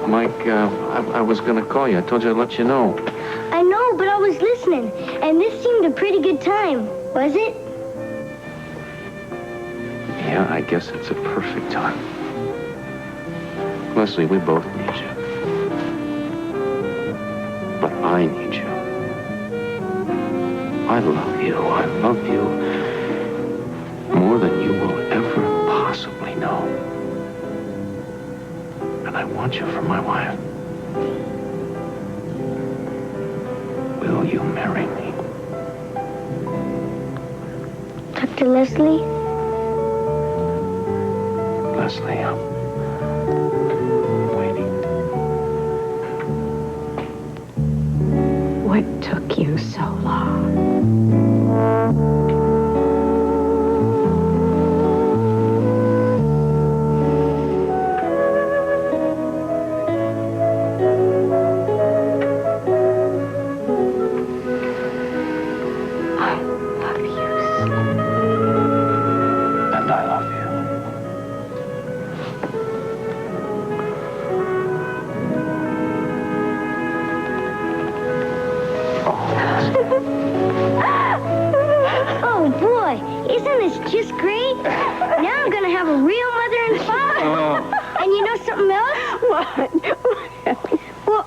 E: Mike, I was going to call you. I told you I'd let you know.
N: I know, but I was listening, and this seemed a pretty good time, was it?
E: Yeah, I guess it's a perfect time. Leslie, we both need you. But I need you. I love you. I love you more than you will ever possibly know. And I want you for my wife. Will you marry me?
N: Dr. Leslie?
E: Leslie, I'm waiting.
I: What took you so long?
E: And I love you.
N: Oh, boy, isn't this just great? Now I'm going to have a real mother and father. And you know something else? What? Well,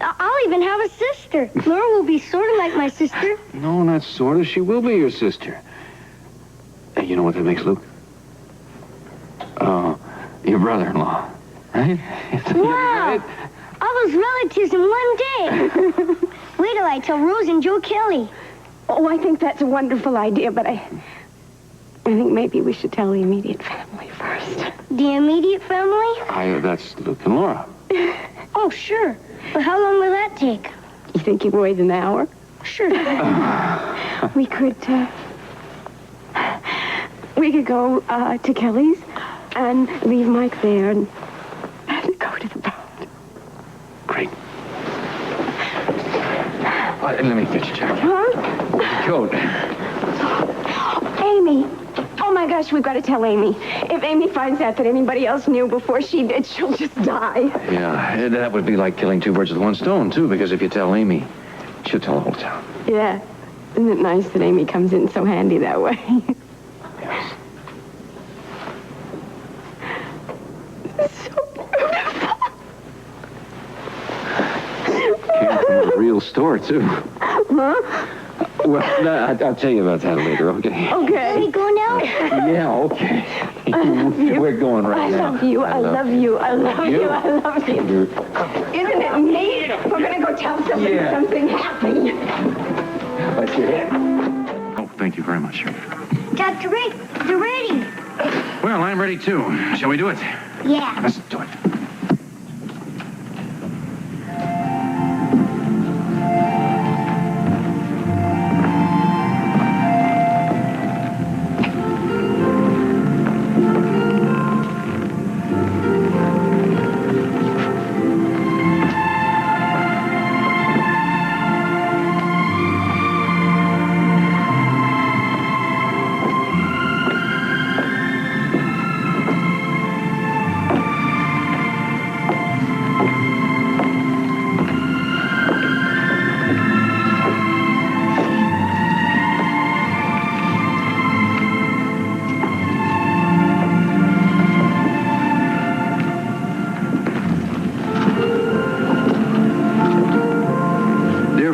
N: I'll even have a sister. Laura will be sort of like my sister.
E: No, not sort of. She will be your sister. Hey, you know what that makes, Luke? Your brother-in-law, right?
N: Wow! All those relatives in one day. Wait till I tell Rose and Joe Kelly.
I: Oh, I think that's a wonderful idea, but I think maybe we should tell the immediate family first.
N: The immediate family?
E: That's Luke and Laura.
N: Oh, sure. But how long will that take?
I: You think you can wait an hour?
N: Sure.
I: We could go to Kelly's and leave Mike there and go to the boat.
E: Great. Let me get your jacket.
I: Huh?
E: Coat.
I: Amy. Oh, my gosh, we've got to tell Amy. If Amy finds out that anybody else knew before she did, she'll just die.
E: Yeah, that would be like killing two birds with one stone, too, because if you tell Amy, she'll tell the whole town.
I: Yeah. Isn't it nice that Amy comes in so handy that way?
E: Yes.
I: So beautiful.
E: Came from a real store, too.
I: Huh?
E: Well, I'll tell you about that later, okay?
I: Okay.
N: Can we go now?
E: Yeah, okay. We're going right now.
I: I love you. I love you. I love you. I love you. Isn't it neat? We're going to go tell somebody something happy.
E: Let's hear it. Oh, thank you very much.
N: Dr. Rick, they're ready.
E: Well, I'm ready, too. Shall we do it?
N: Yeah.
E: Let's do it.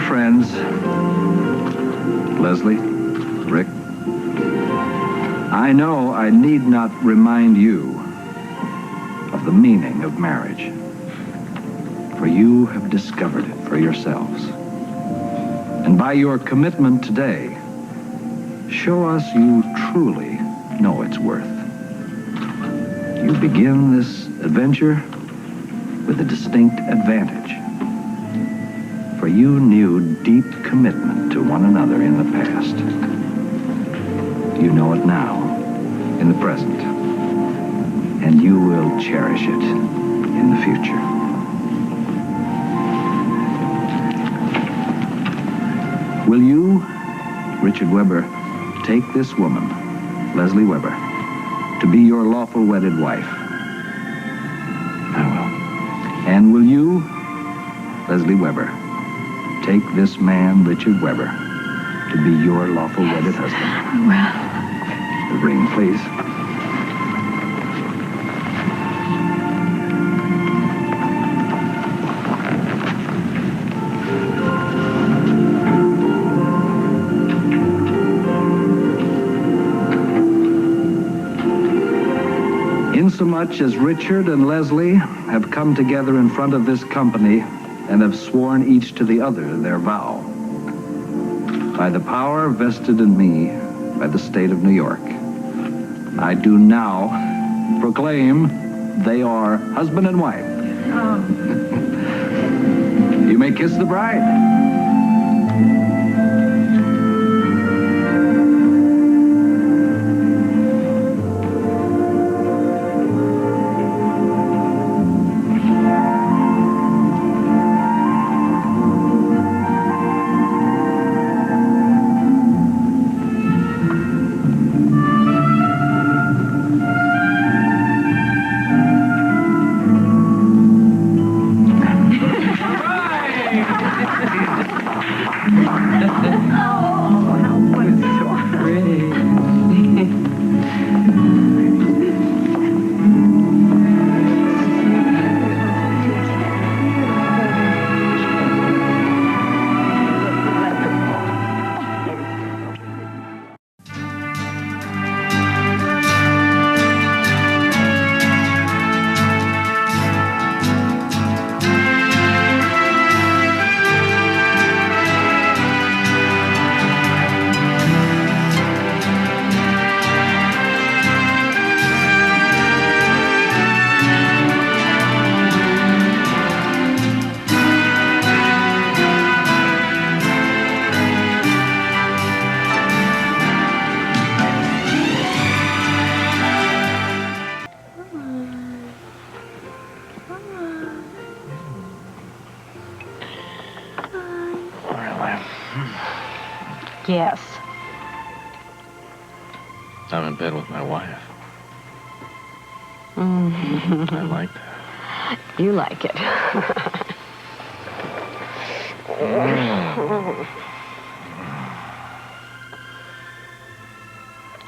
O: Friends, Leslie, Rick, I know I need not remind you of the meaning of marriage, for you have discovered it for yourselves. And by your commitment today, show us you truly know its worth. You begin this adventure with a distinct advantage. For you knew deep commitment to one another in the past. You know it now, in the present, and you will cherish it in the future. Will you, Richard Weber, take this woman, Leslie Weber, to be your lawful wedded wife? I will. And will you, Leslie Weber, take this man, Richard Weber, to be your lawful wedded husband?
K: Well.
O: The ring, please. Insomuch as Richard and Leslie have come together in front of this company and have sworn each to the other their vow. By the power vested in me by the state of New York, I do now proclaim they are husband and wife. You may kiss the bride.
P: guess.
E: I'm in bed with my wife.
P: Mm.
E: I like that.
P: You like it.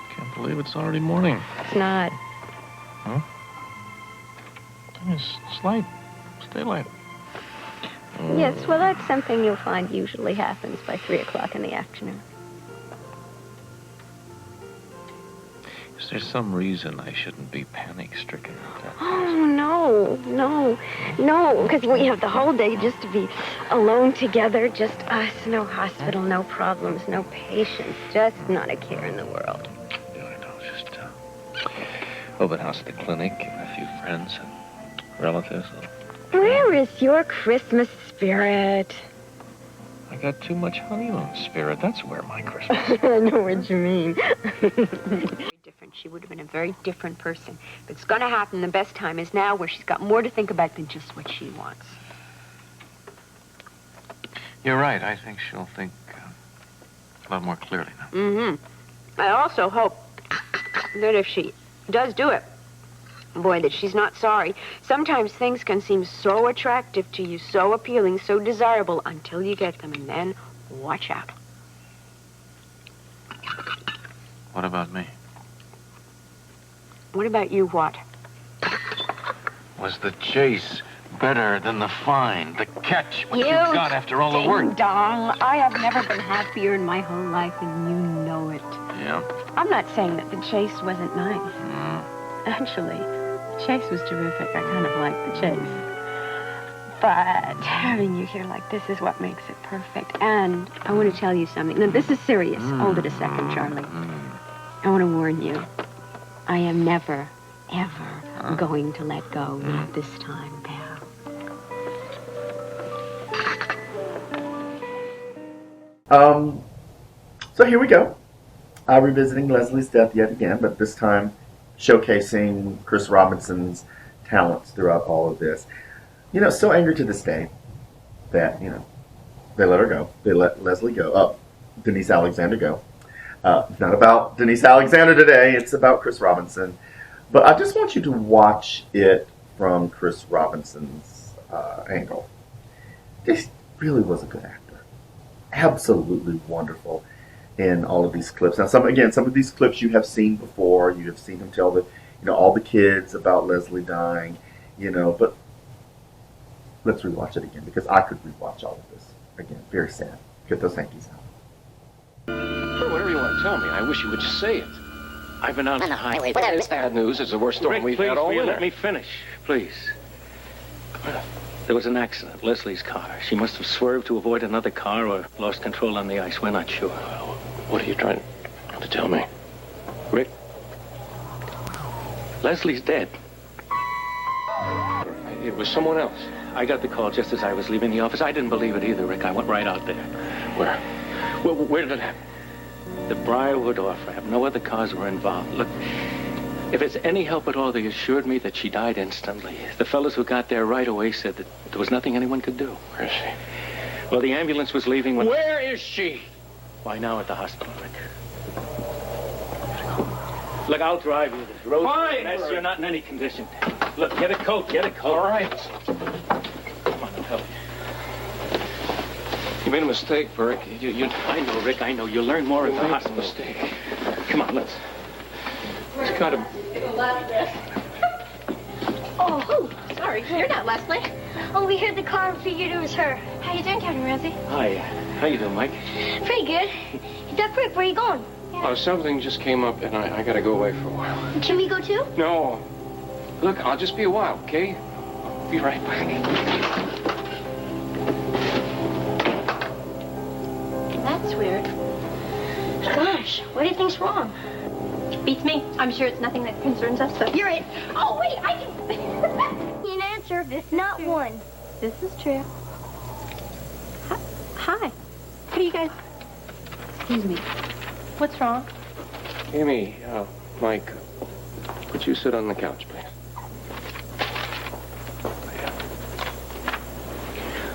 E: Can't believe it's already morning.
P: It's not.
E: Huh? It's light. It's daylight.
I: Yes, well, that's something you'll find usually happens by 3 o'clock in the afternoon.
E: Is there some reason I shouldn't be panic-stricken?
I: Oh, no, because we have the whole day just to be alone together, just us, no hospital, no problems, no patients, just not a care in the world.
E: Open house at the clinic, and a few friends and relatives.
I: Where is your Christmas spirit?
E: I got too much honeymoon spirit. That's where my Christmas.
I: I know what you mean. Different. She would have been a very different person. If it's going to happen, the best time is now, where she's got more to think about than just what she wants.
E: You're right. I think she'll think a lot more clearly now.
I: Mm-hmm. I also hope that if she does do it, boy, that she's not sorry. Sometimes things can seem so attractive to you, so appealing, so desirable, until you get them, and then watch out.
E: What about me?
I: What about you, what?
E: Was the chase better than the find, the catch, what you
I: You
E: got after all the work?
I: Ding-dong. I have never been happier in my whole life, and you know it.
E: Yeah.
I: I'm not saying that the chase wasn't nice. Actually, the chase was terrific. I kind of liked the chase. But having you here like this is what makes it perfect. And I want to tell you something. Now, this is serious. Hold it a second, Charlie. I want to warn you. I am never, ever going to let go. Not this time, pal.
A: So here we go. Revisiting Leslie's death yet again, but this time showcasing Chris Robinson's talents throughout all of this. You know, still angry to this day that, you know, they let her go. They let Leslie go. Denise Alexander go. It's not about Denise Alexander today. It's about Chris Robinson. But I just want you to watch it from Chris Robinson's angle. This really was a good actor. Absolutely wonderful in all of these clips. Now, some of these clips you have seen before. You have seen him tell all the kids about Leslie dying, but let's rewatch it again, because I could rewatch all of this again. Very sad. Get those hankies out.
Q: Whatever you want to tell me, I wish you would just say it. I've been on the highway. Whatever. Bad news. It's the worst storm we've had all winter.
H: Let me finish, please. There was an accident. Leslie's car. She must have swerved to avoid another car or lost control on the ice. We're not sure.
Q: What are you trying to tell me?
H: Rick, Leslie's dead.
Q: It was someone else.
H: I got the call just as I was leaving the office. I didn't believe it either, Rick. I went right out there.
Q: Where? Where did it happen?
H: The Briarwood off-ramp. No other cars were involved. Look, if it's any help at all, they assured me that she died instantly. The fellows who got there right away said that there was nothing anyone could do.
Q: Where is she?
H: Well, the ambulance was leaving when...
Q: Where is she?
H: Why, now at the hospital, Rick. Look, I'll drive you. This road mess. You're not in any condition. Look, get a coat. Get a coat.
Q: All right.
H: Come on, I'll help you.
Q: You made a mistake, Burke.
H: I know, Rick. I know. You'll learn more at the hospital.
Q: Mistake.
H: Come on, let's cut him.
M: Oh, sorry. You're not Leslie.
N: Oh, we heard the car and figured it was her.
M: How you doing, Captain Rosie?
H: Hi. How you doing, Mike?
N: Pretty good. Hey, Duck Rick, where are you going?
Q: Something just came up, and I gotta go away for a while.
N: Can we go too?
Q: No. Look, I'll just be a while, okay? I'll be right back.
M: That's weird.
N: Gosh, what do you think's wrong?
M: Beats me. I'm sure it's nothing that concerns us, but you're it. Oh, wait, I can...
N: An answer, not one.
M: This is true. Hi. What do you guys... Excuse me. What's wrong?
Q: Amy, Mike, would you sit on the couch, please?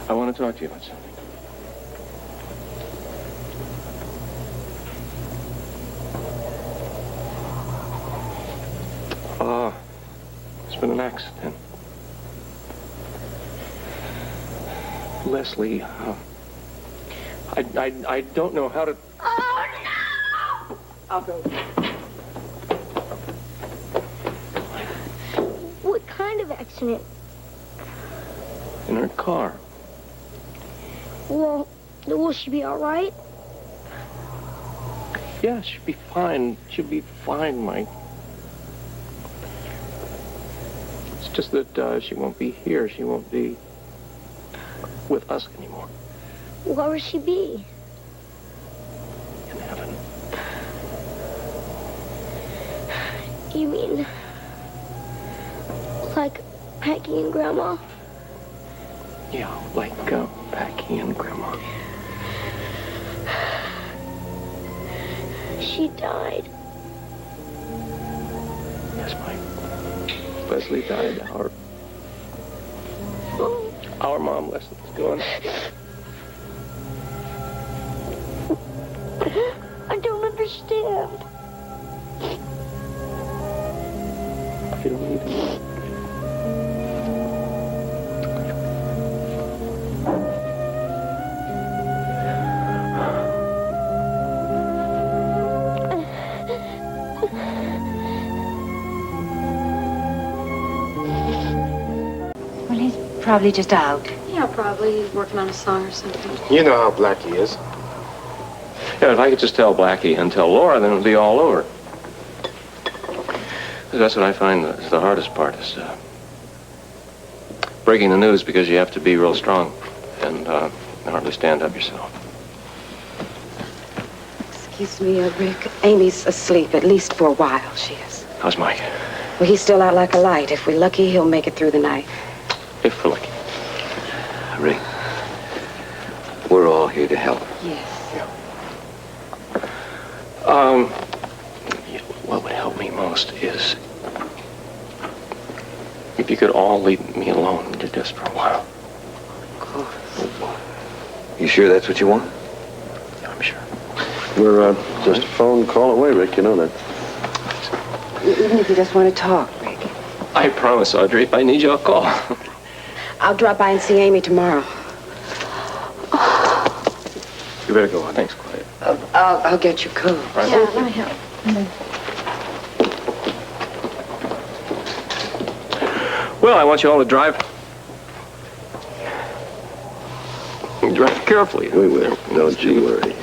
Q: I want to talk to you about something. accident. Leslie, I don't know how to...
M: Oh, no!
Q: I'll go.
N: What kind of accident?
Q: In her car.
N: Well, will she be all right?
Q: Yeah, she'll be fine. She'll be fine, Mike. It's just that she won't be here. She won't be with us anymore.
N: Where will she be?
Q: In heaven.
N: You mean like Peggy and Grandma?
Q: Yeah, like Packy and Grandma.
N: She died.
Q: Yes, Mike. Leslie died. Our mom, Leslie's gone.
N: I don't understand.
Q: You don't need to.
K: Well, he's probably just out.
L: Yeah, probably. He's working on a song or something.
P: You know how Blackie is.
Q: Yeah, if I could just tell Blackie and tell Laura, then it would be all over. That's what I find is the hardest part, is breaking the news, because you have to be real strong and hardly stand up yourself.
R: Excuse me, Rick. Amy's asleep, at least for a while, she is.
Q: How's Mike?
R: Well, he's still out like a light. If we're lucky, he'll make it through the night.
Q: If we're lucky.
H: Rick, we're all here to help.
R: Yes.
Q: What would help me most is if you could all leave me alone just for a while.
H: You sure that's what you want?
Q: Yeah, I'm sure.
D: We're just a phone call away, Rick. You know that.
R: Even if you just want to talk, Rick.
Q: I promise, Audrey, if I need you, I'll call.
R: I'll drop by and see Amy tomorrow.
Q: You better go. Thanks, Quiet.
R: I'll get your coat.
Q: Right.
L: Yeah, let me help.
Q: Well, I want you all to drive. Drive carefully.
D: We will. Don't you worry.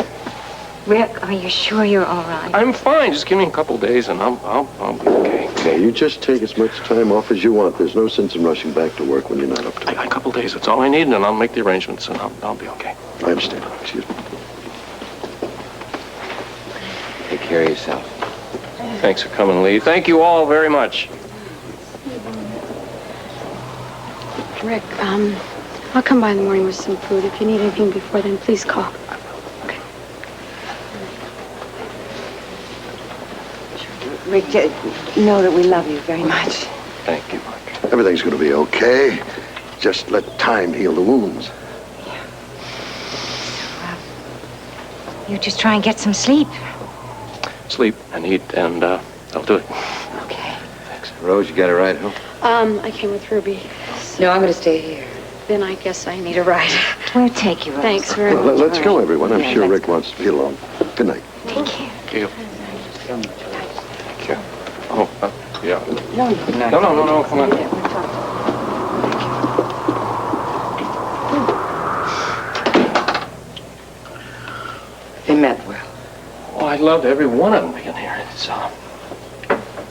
K: Rick, are you sure you're all right?
Q: I'm fine. Just give me a couple days and I'll be okay.
D: Now, you just take as much time off as you want. There's no sense in rushing back to work when you're not up to it.
Q: A couple days. That's all I need, and I'll make the arrangements, and I'll be okay.
D: I understand. Excuse me.
H: Take care of yourself.
Q: Thanks for coming, Lee. Thank you all very much.
L: Rick, I'll come by in the morning with some food. If you need anything before then, please call.
R: Rick, know that we love you very much.
Q: Thank you, Mike.
D: Everything's going to be okay. Just let time heal the wounds.
K: You just try and get some sleep.
Q: Sleep and eat, and I'll do it.
K: Okay.
Q: Thanks.
H: Rose, you got a ride home?
L: I came with Ruby.
R: No, I'm going to stay here.
L: Then I guess I need a ride.
K: We'll take you, Rose.
L: Thanks very much.
D: Let's go, everyone. I'm
R: Yeah,
D: sure
R: let's
D: Rick wants to be alone. Good night.
K: Thank you.
Q: Thank you. Thank you. Oh, yeah. No, come on.
R: They meant well.
Q: Oh, I loved every one of them being here. It's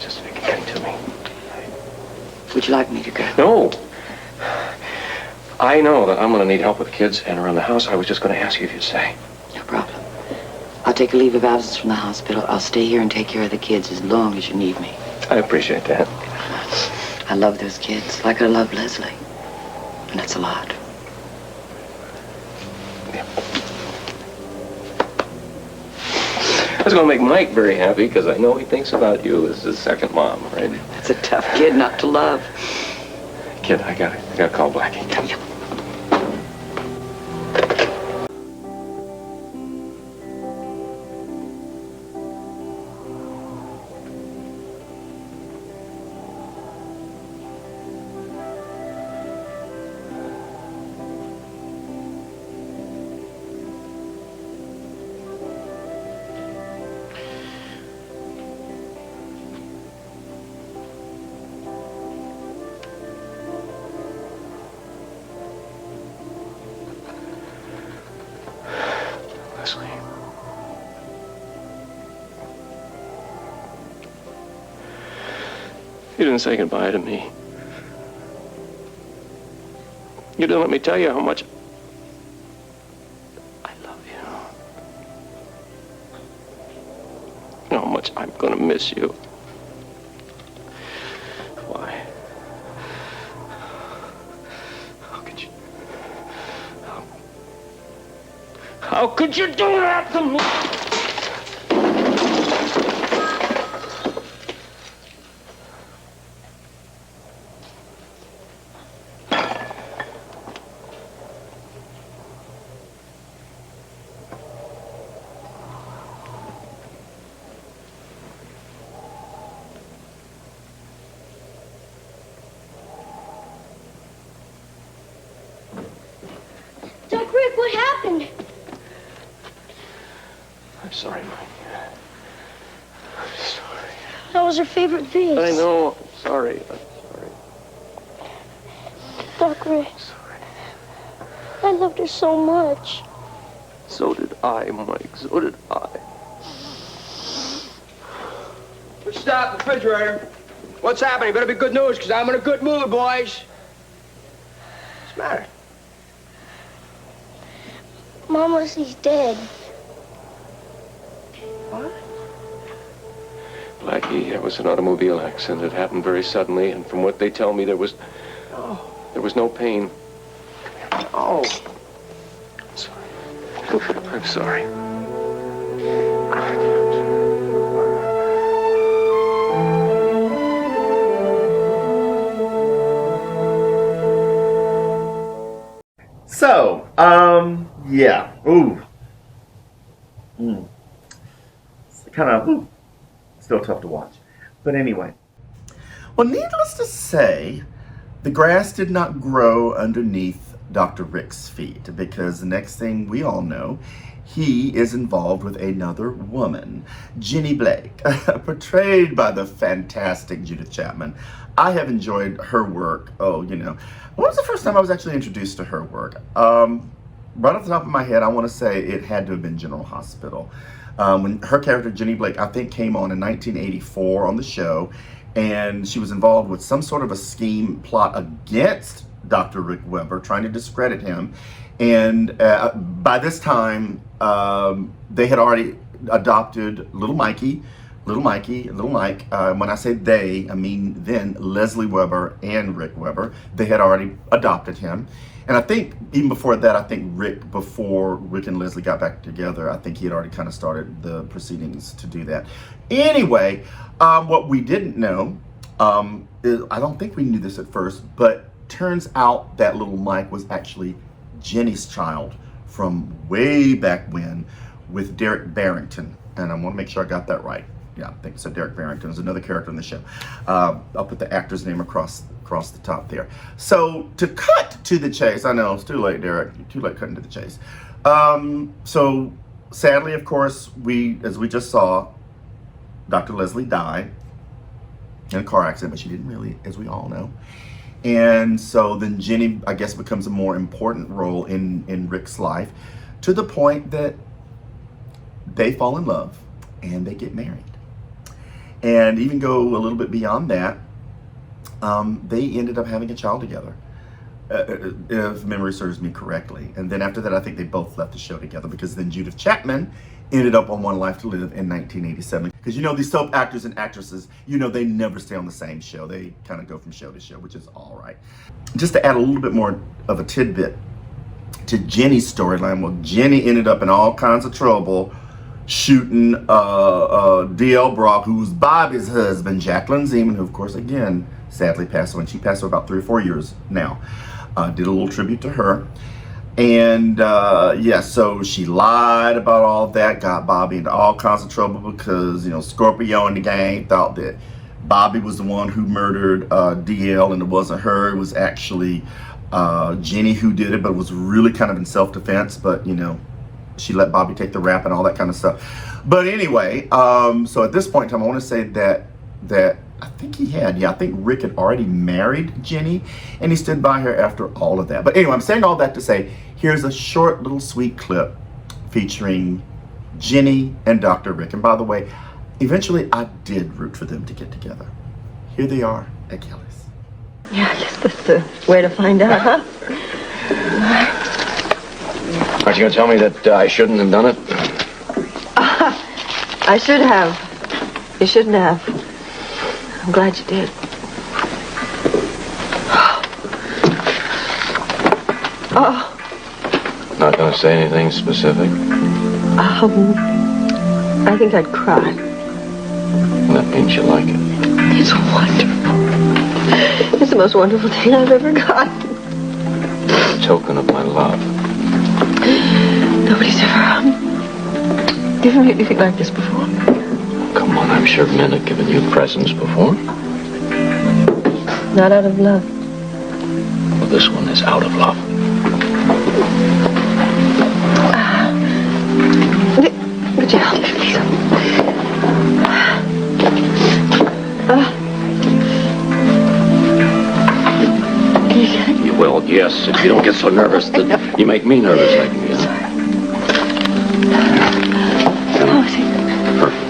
Q: just getting to me.
R: Would you like me to go?
Q: No. I know that I'm going to need help with the kids and around the house. I was just going to ask you if you'd stay.
R: No problem. I'll take a leave of absence from the hospital. I'll stay here and take care of the kids as long as you need me.
Q: I appreciate that.
R: I love those kids like I love Leslie. And that's a lot.
Q: That's going to make Mike very happy, because I know he thinks about you as his second mom, right?
R: That's a tough kid not to love.
Q: Kid, I gotta call Blackie. Leslie. You didn't say goodbye to me. You didn't let me tell you how much I love you. How much I'm gonna miss you. Why? How could you? How could you do that to me?
N: Rick, what happened?
Q: I'm sorry, Mike. I'm sorry.
N: That was her favorite vase.
Q: I know. I'm sorry. I'm sorry.
N: Doc Rick. I loved her so much.
Q: So did I, Mike. So did I.
P: Stop the refrigerator. What's happening? Better be good news, because I'm in a good mood, boys. What's the matter?
N: Mama says he's dead.
P: What?
Q: Blackie, it was an automobile accident. It happened very suddenly, and from what they tell me, there was no pain.
P: Oh.
Q: I'm sorry. I'm sorry.
A: So, yeah. Ooh. It's kind of still tough to watch. But anyway. Well, needless to say, the grass did not grow underneath Dr. Rick's feet, because the next thing we all know, he is involved with another woman, Jenny Blake, portrayed by the fantastic Judith Chapman. I have enjoyed her work. Oh, you know, when was the first time I was actually introduced to her work? Right off the top of my head, I want to say it had to have been General Hospital. When her character, Jenny Blake, I think came on in 1984 on the show, and she was involved with some sort of a scheme plot against Dr. Rick Weber, trying to discredit him. And by this time, they had already adopted little Mike. When I say they, I mean then Leslie Weber and Rick Weber. They had already adopted him. And I think even before that, I think before Rick and Leslie got back together, I think he had already kind of started the proceedings to do that. Anyway, what we didn't know, is, I don't think we knew this at first, but turns out that little Mike was actually Jenny's child from way back when with Derek Barrington. And I want to make sure I got that right. Yeah, I think so. Derek Barrington is another character in the show. I'll put the actor's name across the top there. So to cut to the chase, I know it's too late, Derek. Too late cutting to the chase. So sadly, of course, as we just saw, Dr. Leslie died in a car accident, but she didn't really, as we all know. And so then Jenny, I guess, becomes a more important role in Rick's life, to the point that they fall in love and they get married. And even go a little bit beyond that, they ended up having a child together, if memory serves me correctly. And then after that, I think they both left the show together, because then Judith Chapman ended up on One Life to Live in 1987. Because you know, these soap actors and actresses, you know, they never stay on the same show. They kind of go from show to show, which is all right. Just to add a little bit more of a tidbit to Jenny's storyline, well, Jenny ended up in all kinds of trouble shooting D.L. Brock, who's Bobby's husband, Jacqueline Zeman, who of course again sadly passed away. She passed away about 3 or 4 years now. Did a little tribute to her. And yeah, so she lied about all that, got Bobby into all kinds of trouble because, you know, Scorpio and the gang thought that Bobby was the one who murdered DL, and it wasn't her. It was actually Jenny who did it, but it was really kind of in self-defense. But, you know, she let Bobby take the rap and all that kind of stuff. But anyway, so at this point in time, I want to say that I think I think Rick had already married Jenny, and he stood by her after all of that. But anyway, I'm saying all that to say, here's a short little sweet clip featuring Jenny and Dr. Rick. And by the way, eventually I did root for them to get together. Here they are at Kelly's.
B: Yeah, I guess that's the way to find out, huh?
Q: Aren't you going to tell me that I shouldn't have done it?
B: I should have. You shouldn't have. I'm glad you did. Oh.
Q: Not going to say anything specific?
B: I think I'd cry.
Q: That means you like it.
B: It's wonderful. It's the most wonderful thing I've ever gotten.
Q: A token of my love.
B: Nobody's ever given me anything like this before.
Q: Come on, I'm sure men have given you presents before.
B: Not out of love.
Q: Well, this one is out of love.
B: Would you help me, please?
Q: Well, yes, if you don't get so nervous that you make me nervous, I can get Perfect.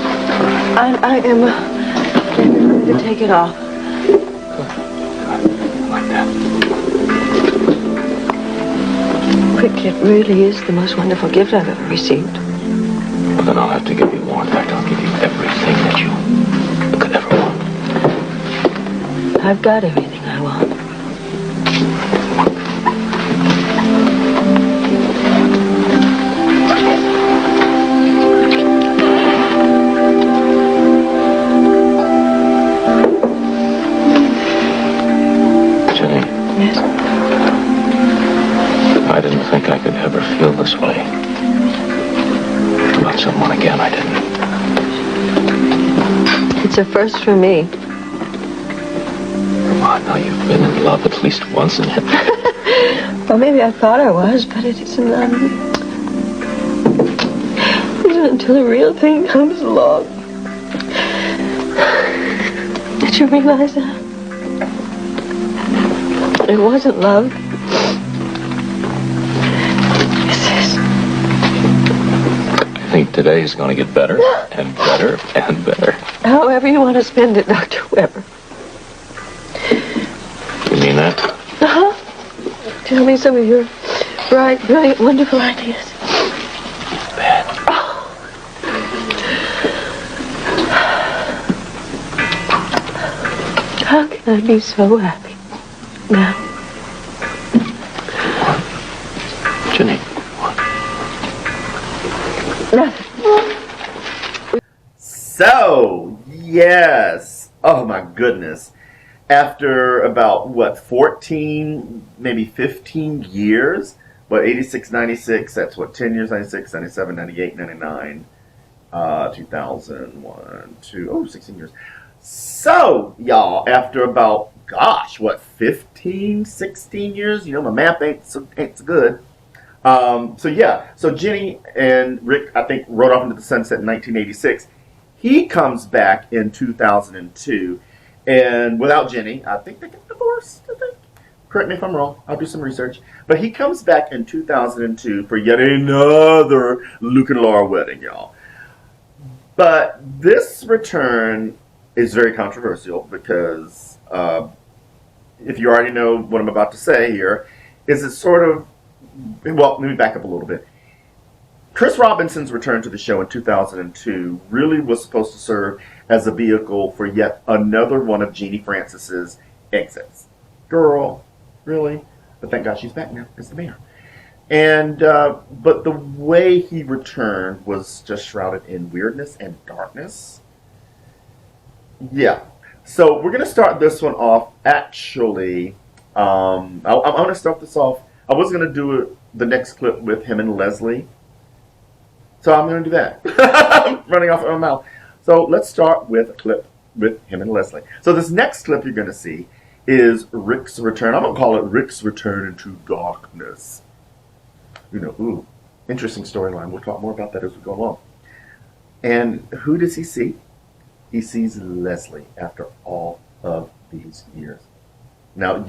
B: I am ready to take it off.
Q: Like that.
B: Rick, it really is the most wonderful gift I've ever received.
Q: Well, then I'll have to give you more. In fact, I'll give you everything that you could ever want.
B: I've got everything I want.
Q: Jenny.
B: Yes?
Q: I didn't think I could ever feel this way. About someone again, I didn't.
B: It's a first for me.
Q: Come on, now you've been in love at least once and
B: Well, maybe I thought I was, but it isn't until the real thing comes along. Did you realize that? It wasn't love.
Q: I think today's going to get better and better and better.
B: However you want to spend it, Dr. Weber.
Q: You mean that?
B: Uh-huh. Tell me some of your bright, brilliant, wonderful ideas.
Q: Bad.
B: Oh. How can I be so happy now?
Q: Jenny.
B: Nothing.
A: So, yes. Oh my goodness. After about, what, 14, maybe 15 years? What, 86, 96, that's what, 10 years, 96, 97, 98, 99, 2001, 2, oh, 16 years. So, y'all, after about, gosh, what, 15, 16 years? You know, my math ain't so good. So yeah, so Jenny and Rick, I think, rode off into the sunset in 1986. He comes back in 2002, and without Jenny, I think they get divorced, I think. Correct me if I'm wrong, I'll do some research. But he comes back in 2002 for yet another Luke and Laura wedding, y'all. But this return is very controversial because, if you already know what I'm about to say here, is it sort of, well, let me back up a little bit. Chris Robinson's return to the show in 2002 really was supposed to serve as a vehicle for yet another one of Jeannie Francis's exits. Girl, really? But thank God she's back now as the mayor. And, but the way he returned was just shrouded in weirdness and darkness. Yeah. So we're going to start this one off, actually, I'm going to start this off. I was going to do the next clip with him and Leslie. So I'm going to do that. I'm running off of my mouth. So let's start with a clip with him and Leslie. So this next clip you're going to see is Rick's return. I'm going to call it Rick's return into darkness. You know, ooh, interesting storyline. We'll talk more about that as we go along. And who does he see? He sees Leslie after all of these years. Now,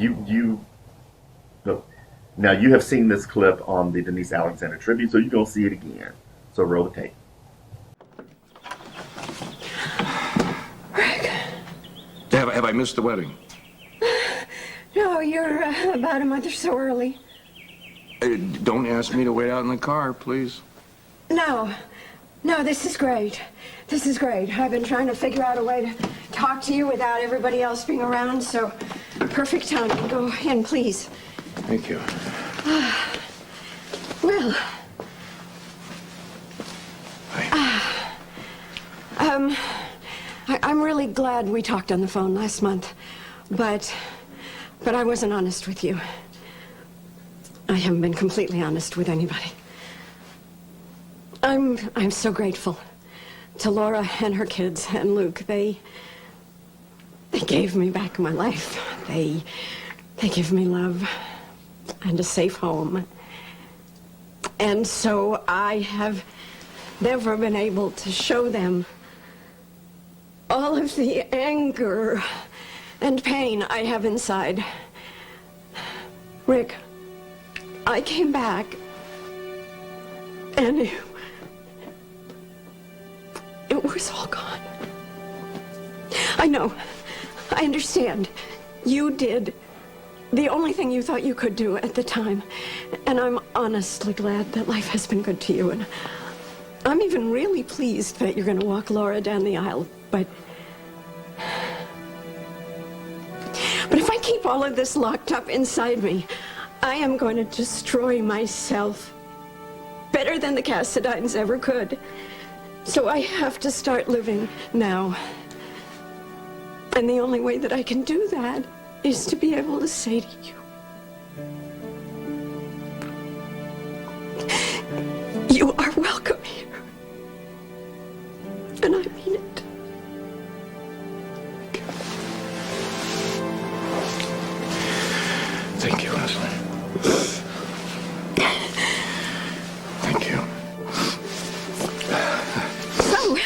A: Now, you have seen this clip on the Denise Alexander tribute, so you're going to see it again. So roll the tape.
I: Rick.
Q: Have I missed the wedding?
I: No, you're about a month or so early.
Q: Don't ask me to wait out in the car, please.
I: No, this is great. This is great. I've been trying to figure out a way to talk to you without everybody else being around, so perfect timing. Go in, please.
Q: Thank you.
I: Well, I'm really glad we talked on the phone last month, but I wasn't honest with you. I haven't been completely honest with anybody. I'm so grateful to Laura and her kids and Luke. They gave me back my life. They give me love and a safe home. And so I have never been able to show them all of the anger and pain I have inside. Rick, I came back and it was all gone. I know. I understand. You did the only thing you thought you could do at the time. And I'm honestly glad that life has been good to you. And I'm even really pleased that you're going to walk Laura down the aisle. But if I keep all of this locked up inside me, I am going to destroy myself better than the Cassidines ever could. So I have to start living now. And the only way that I can do that is to be able to say to you, you are welcome here. And I mean it.
Q: Thank you, Leslie. Thank you.
I: So,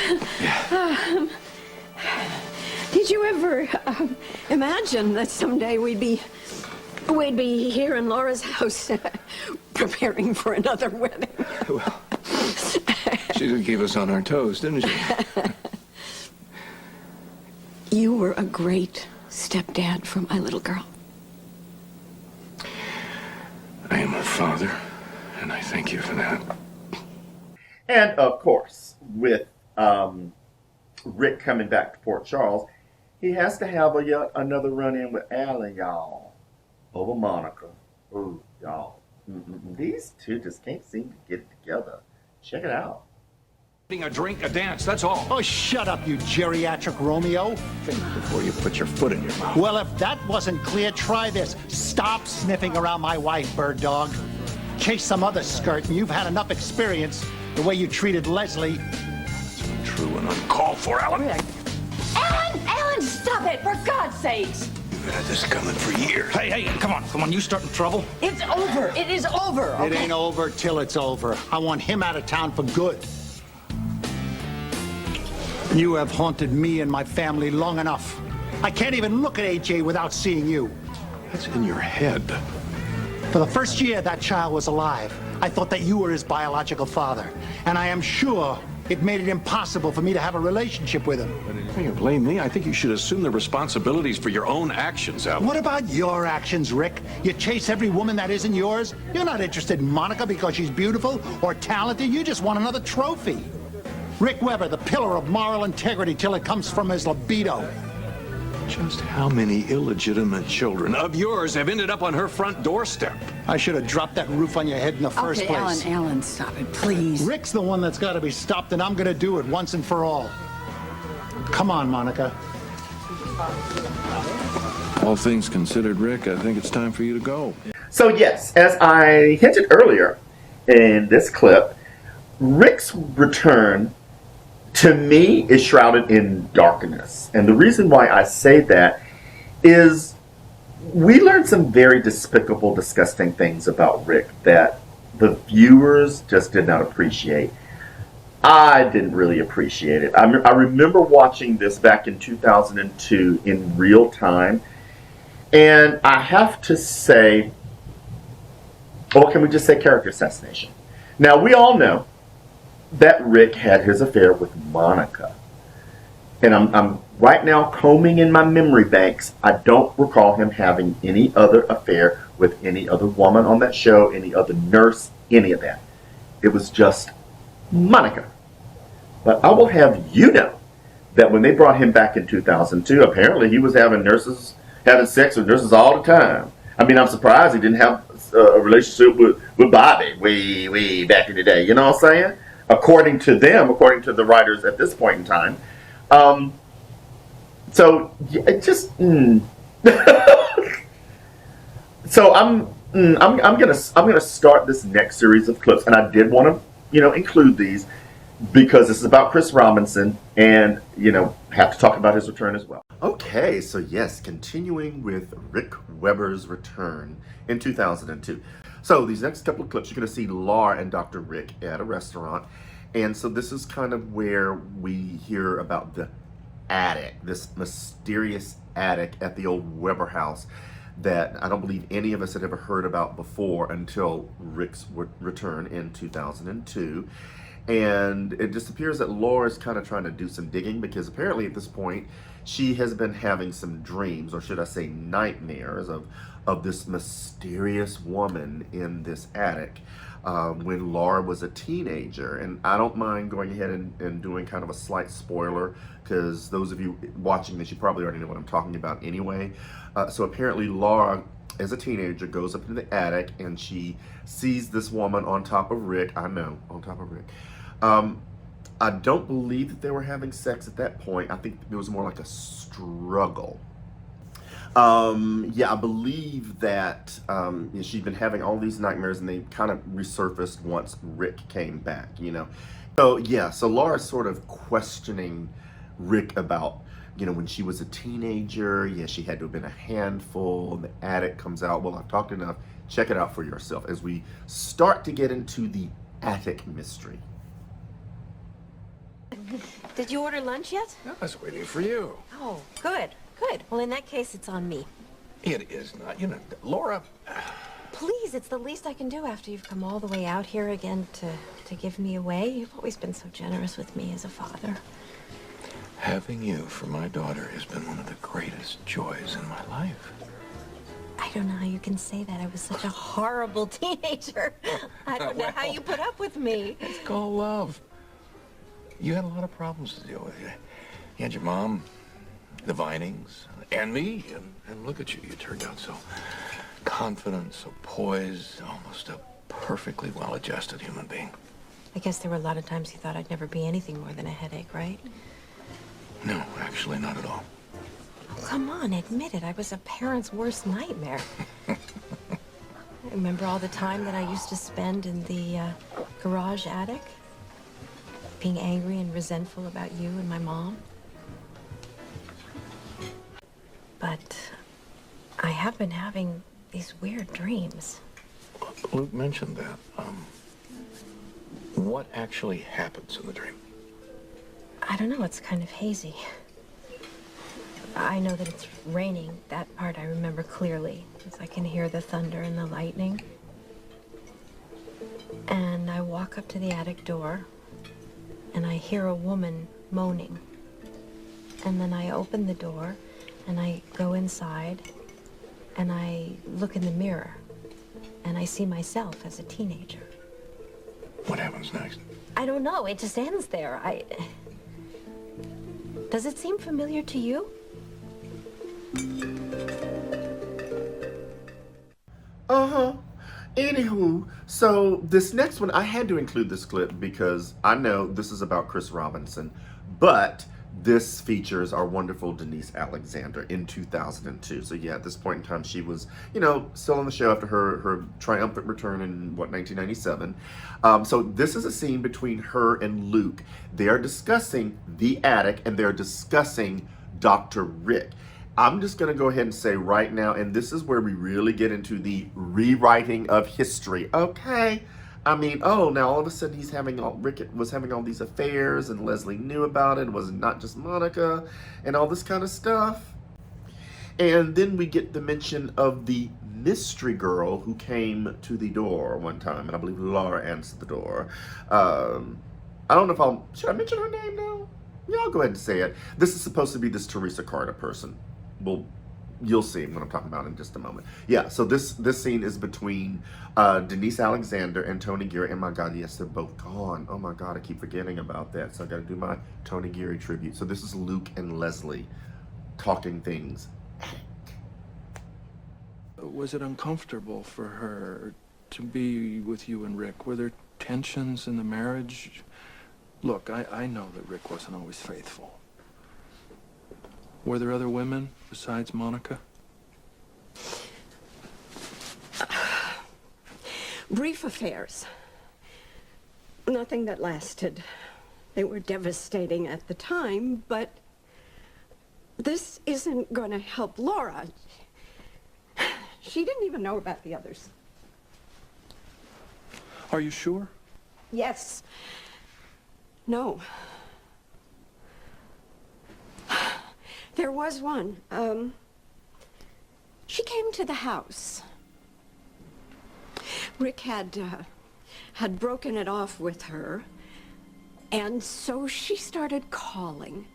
I: did you ever imagine that someday we'd be here in Laura's house preparing for another wedding?
Q: Well, she did keep us on our toes, didn't she?
I: You were a great stepdad for my little girl.
Q: I am her father, and I thank you for that.
A: And of course, with Rick coming back to Port Charles, he has to have yet another run-in with Allie, y'all, over Monica. Ooh, y'all. These two just can't seem to get it together. Check it out.
O: A drink, a dance, that's all.
S: Oh, shut up, you geriatric Romeo.
O: Think before you put your foot in your mouth.
S: Well, if that wasn't clear, try this. Stop sniffing around my wife, bird dog. Chase some other skirt, and you've had enough experience the way you treated Leslie.
O: It's untrue and uncalled for, Alan.
T: Alan, stop it, for God's sakes.
O: You've had this coming for years.
S: Hey, come on, you starting trouble?
T: It's over, it is over, okay?
S: It ain't over till it's over. I want him out of town for good. You have haunted me and my family long enough. I can't even look at AJ without seeing you.
O: That's in your head.
S: For the first year that child was alive, I thought that you were his biological father. And I am sure it made it impossible for me to have a relationship with him.
O: But you blame me? I think you should assume the responsibilities for your own actions, Alan.
S: What about your actions, Rick? You chase every woman that isn't yours? You're not interested in Monica because she's beautiful or talented. You just want another trophy. Rick Weber, the pillar of moral integrity till it comes from his libido.
O: Just how many illegitimate children of yours have ended up on her front doorstep?
S: I should have dropped that roof on your head in the first place.
T: Alan, stop it, please.
S: Rick's the one that's got to be stopped, and I'm going to do it once and for all. Come on, Monica.
O: All things considered, Rick, I think it's time for you to go.
A: So yes, as I hinted earlier in this clip, Rick's return to me is shrouded in darkness. And the reason why I say that is we learned some very despicable, disgusting things about Rick that the viewers just did not appreciate. I didn't really appreciate it. I remember watching this back in 2002 in real time. And I have to say, or can we just say character assassination? Now, we all know that Rick had his affair with Monica. And I'm right now combing in my memory banks. I don't recall him having any other affair with any other woman on that show, any other nurse, any of that. It was just Monica. But I will have you know that when they brought him back in 2002, apparently he was having sex with nurses all the time. I mean, I'm surprised he didn't have a relationship with Bobby way back in the day. You know what I'm saying? According to them, according to the writers at this point in time. So it just so I'm gonna start this next series of clips, and I did want to include these because this is about Chris Robinson, and have to talk about his return as well. Okay, so yes, continuing with Rick Weber's return in 2002. So these next couple of clips, you're going to see Laura and Dr. Rick at a restaurant, and so this is kind of where we hear about the attic, this mysterious attic at the old Weber house that I don't believe any of us had ever heard about before until Rick's return in 2002. And it just appears that Laura's kind of trying to do some digging, because apparently at this point she has been having some dreams, or should I say nightmares, of this mysterious woman in this attic when Laura was a teenager. And I don't mind going ahead and doing kind of a slight spoiler, because those of you watching this, you probably already know what I'm talking about anyway. So apparently Laura, as a teenager, goes up into the attic and she sees this woman on top of Rick. I know, on top of Rick. I don't believe that they were having sex at that point. I think it was more like a struggle. Yeah, I believe that she'd been having all these nightmares, and they kind of resurfaced once Rick came back, So yeah, so Laura's sort of questioning Rick about, when she was a teenager, yeah, she had to have been a handful, and the attic comes out. Well, I've talked enough. Check it out for yourself as we start to get into the attic mystery.
U: Did you order lunch yet?
Q: I was waiting for you.
U: Oh, good, good. Well, in that case, it's on me.
Q: It is not. Laura.
U: Please, it's the least I can do after you've come all the way out here again to give me away. You've always been so generous with me as a father.
Q: Having you for my daughter has been one of the greatest joys in my life.
U: I don't know how you can say that. I was such a horrible teenager. I don't know how you put up with me.
Q: It's called love. You had a lot of problems to deal with. You had your mom, the Vinings, and me, and look at you. You turned out so confident, so poised, almost a perfectly well-adjusted human being.
U: I guess there were a lot of times you thought I'd never be anything more than a headache, right?
Q: No, actually, not at all.
U: Oh, come on, admit it. I was a parent's worst nightmare. I remember all the time that I used to spend in the garage attic, being angry and resentful about you and my mom. But I have been having these weird dreams.
Q: Luke mentioned that. What actually happens in the dream?
U: I don't know, it's kind of hazy. I know that it's raining. That part I remember clearly, because I can hear the thunder and the lightning. And I walk up to the attic door, and I hear a woman moaning. And then I open the door, and I go inside, and I look in the mirror, and I see myself as a teenager.
Q: What happens next?
U: I don't know, it just ends there. Does it seem familiar to you?
A: Uh-huh. Anywho, so this next one, I had to include this clip because I know this is about Chris Robinson, but this features our wonderful Denise Alexander in 2002. So yeah, at this point in time, she was, still on the show after her triumphant return in, 1997. So this is a scene between her and Luke. They are discussing the attic, and they're discussing Dr. Rick. I'm just going to go ahead and say right now, and this is where we really get into the rewriting of history, okay? I mean, now all of a sudden Rick was having all these affairs, and Leslie knew about it. It was not just Monica and all this kind of stuff. And then we get the mention of the mystery girl who came to the door one time, and I believe Laura answered the door. I don't know if should I mention her name now? Yeah, I'll go ahead and say it. This is supposed to be this Teresa Carter person. Well, you'll see what I'm talking about in just a moment. Yeah, so this scene is between Denise Alexander and Tony Geary. And my God, yes, they're both gone. Oh my God, I keep forgetting about that. So I got to do my Tony Geary tribute. So this is Luke and Leslie talking things.
F: Was it uncomfortable for her to be with you and Rick? Were there tensions in the marriage? Look, I know that Rick wasn't always faithful. Were there other women besides Monica?
I: Brief affairs. Nothing that lasted. They were devastating at the time, but this isn't going to help Laura. She didn't even know about the others.
F: Are you sure?
I: Yes. No. There was one. She came to the house. Rick had broken it off with her, and so she started calling.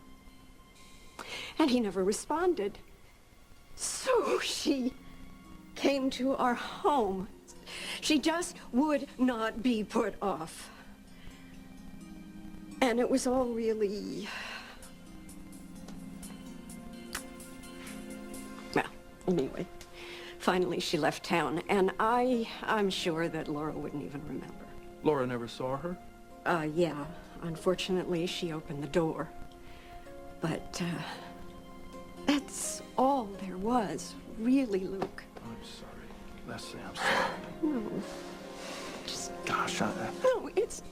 I: And he never responded. So she came to our home. She just would not be put off. And it was all really... Well, anyway, finally she left town, and I'm sure that Laura wouldn't even remember.
F: Laura never saw her?
I: Yeah. Unfortunately, she opened the door. But, that's all there was, really, Luke.
F: I'm sorry. Leslie, I'm sorry.
I: No. Just...
F: Gosh,
I: No, it's...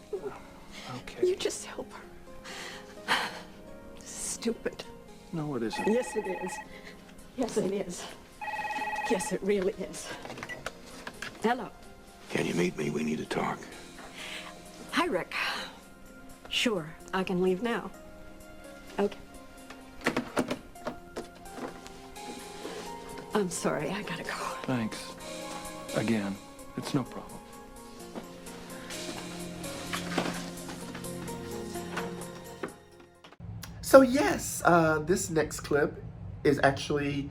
F: Okay.
I: You just help her. Stupid.
F: No, it isn't.
I: Yes, it is. Yes, it is. Yes, it really is. Hello.
H: Can you meet me? We need to talk.
I: Hi, Rick. Sure, I can leave now. Okay. I'm sorry, I gotta go.
F: Thanks. Again, it's no problem.
A: So yes, this next clip is actually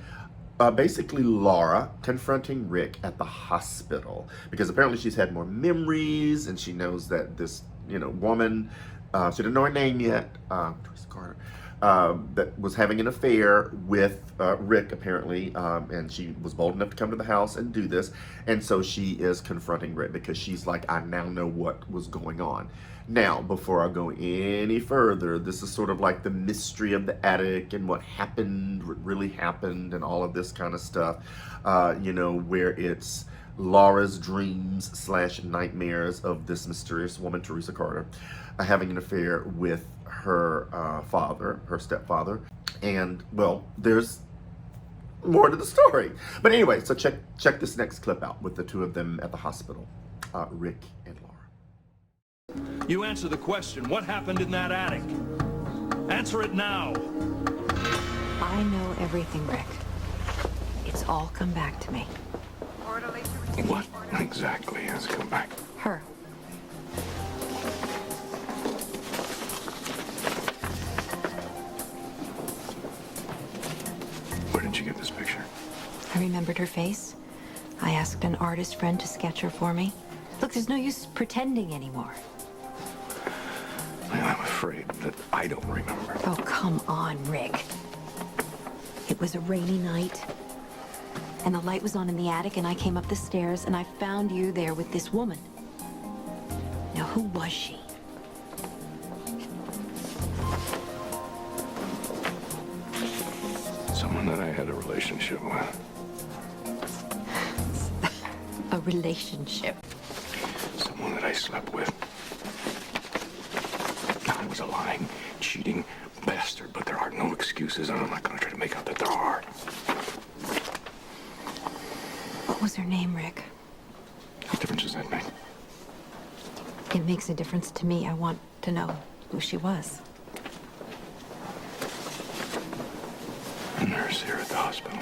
A: basically Laura confronting Rick at the hospital, because apparently she's had more memories and she knows that this, woman, she didn't know her name yet, Teresa Carter, that was having an affair with Rick apparently, and she was bold enough to come to the house and do this, and so she is confronting Rick because she's like, I now know what was going on. Now, before I go any further, this is sort of like the mystery of the attic and what happened, what really happened, and all of this kind of stuff, where it's Laura's dreams / nightmares of this mysterious woman, Teresa Carter, having an affair with her father, her stepfather. And, well, there's more to the story. But anyway, so check this next clip out with the two of them at the hospital, Rick and Laura.
F: You answer the question. What happened in that attic? Answer it now.
U: I know everything, Rick. It's all come back to me.
H: What exactly has come back?
U: Her.
H: Where did you get this picture?
U: I remembered her face. I asked an artist friend to sketch her for me. Look, there's no use pretending anymore.
H: I'm afraid that I don't remember.
U: Oh, come on, Rick. It was a rainy night, and the light was on in the attic, and I came up the stairs, and I found you there with this woman. Now, who was she?
H: Someone that I had a relationship with.
U: A relationship?
H: Someone that I slept with. I was a lying, cheating bastard, but there are no excuses, and I'm not going to try to make out that there are.
U: What was her name, Rick?
H: What difference does that make?
U: It makes a difference to me. I want to know who she was.
H: A nurse here at the hospital.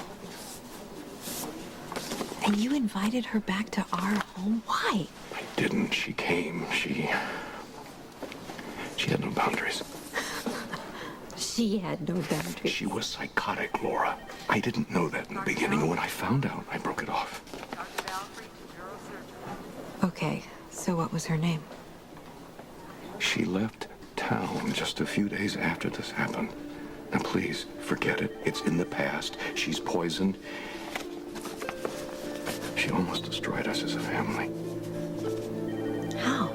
U: And you invited her back to our home? Why?
H: I didn't. She came. She
Q: She had no boundaries.
U: She had no boundaries.
Q: She was psychotic, Laura. I didn't know that in the beginning, and when I found out, I broke it off.
U: Okay, so what was her name?
Q: She left town just a few days after this happened. Now, please, forget it. It's in the past. She's poisoned. She almost destroyed us as a family.
U: How?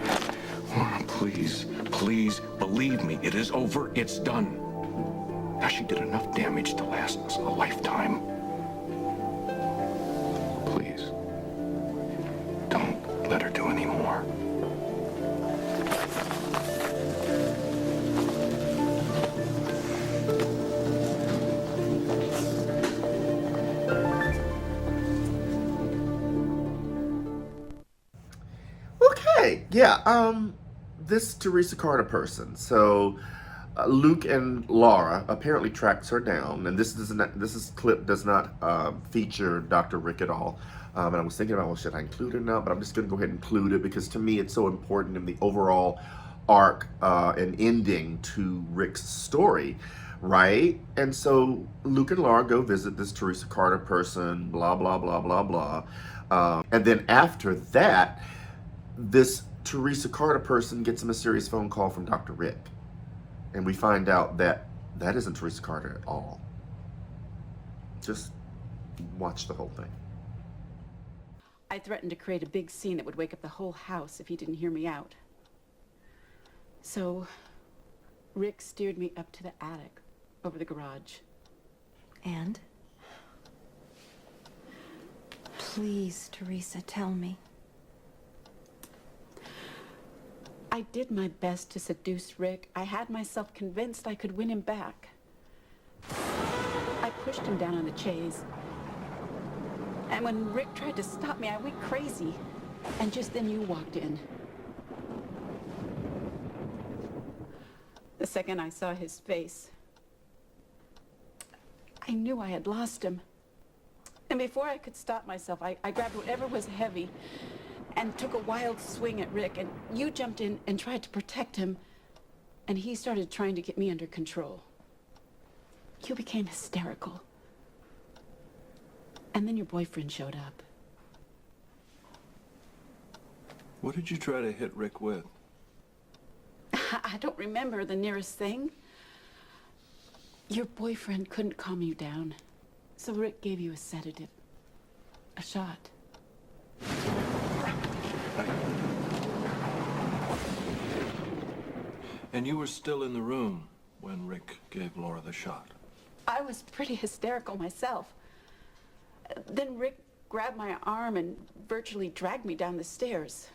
Q: Laura, please, please, believe me. It is over. It's done. Now, she did enough damage to last us a lifetime. Please, don't let her do any more.
A: Okay, yeah, this Teresa Carter person. So Luke and Laura apparently tracks her down, and this clip does not feature Dr. Rick at all. And I was thinking about, well, should I include it or not? But I'm just going to go ahead and include it because to me it's so important in the overall arc and ending to Rick's story, right? And so Luke and Laura go visit this Teresa Carter person, blah, blah, blah, blah, blah. And then after that, this Teresa Carter person gets a mysterious phone call from Dr. Rick. And we find out that that isn't Teresa Carter at all. Just watch the whole thing.
J: I threatened to create a big scene that would wake up the whole house if he didn't hear me out. So, Rick steered me up to the attic over the garage.
U: And? Please, Teresa, tell me.
J: I did my best to seduce Rick. I had myself convinced I could win him back. I pushed him down on the chaise. And when Rick tried to stop me, I went crazy. And just then you walked in. The second I saw his face, I knew I had lost him. And before I could stop myself, I grabbed whatever was heavy and took a wild swing at Rick, and you jumped in and tried to protect him, and he started trying to get me under control. You became hysterical. And then your boyfriend showed up.
F: What did you try to hit Rick with?
J: I don't remember the nearest thing. Your boyfriend couldn't calm you down, so Rick gave you a sedative, a shot.
F: And you were still in the room when Rick gave Laura the shot.
J: I was pretty hysterical myself. Then Rick grabbed my arm and virtually dragged me down the stairs.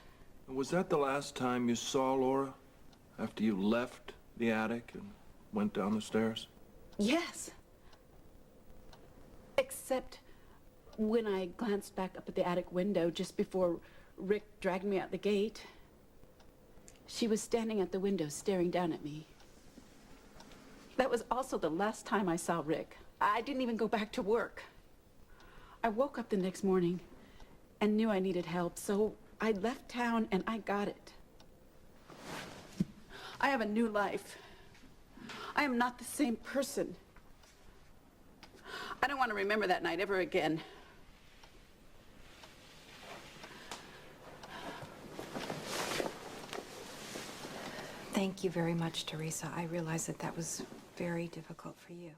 F: Was that the last time you saw Laura? After you left the attic and went down the stairs?
J: Yes. Except when I glanced back up at the attic window just before Rick dragged me out the gate, she was standing at the window staring down at me. That was also the last time I saw Rick. I didn't even go back to work. I woke up the next morning and knew I needed help, so I left town and I got it. I have a new life. I am not the same person. I don't want to remember that night ever again.
U: Thank you very much, Teresa. I realize that that was very difficult for you.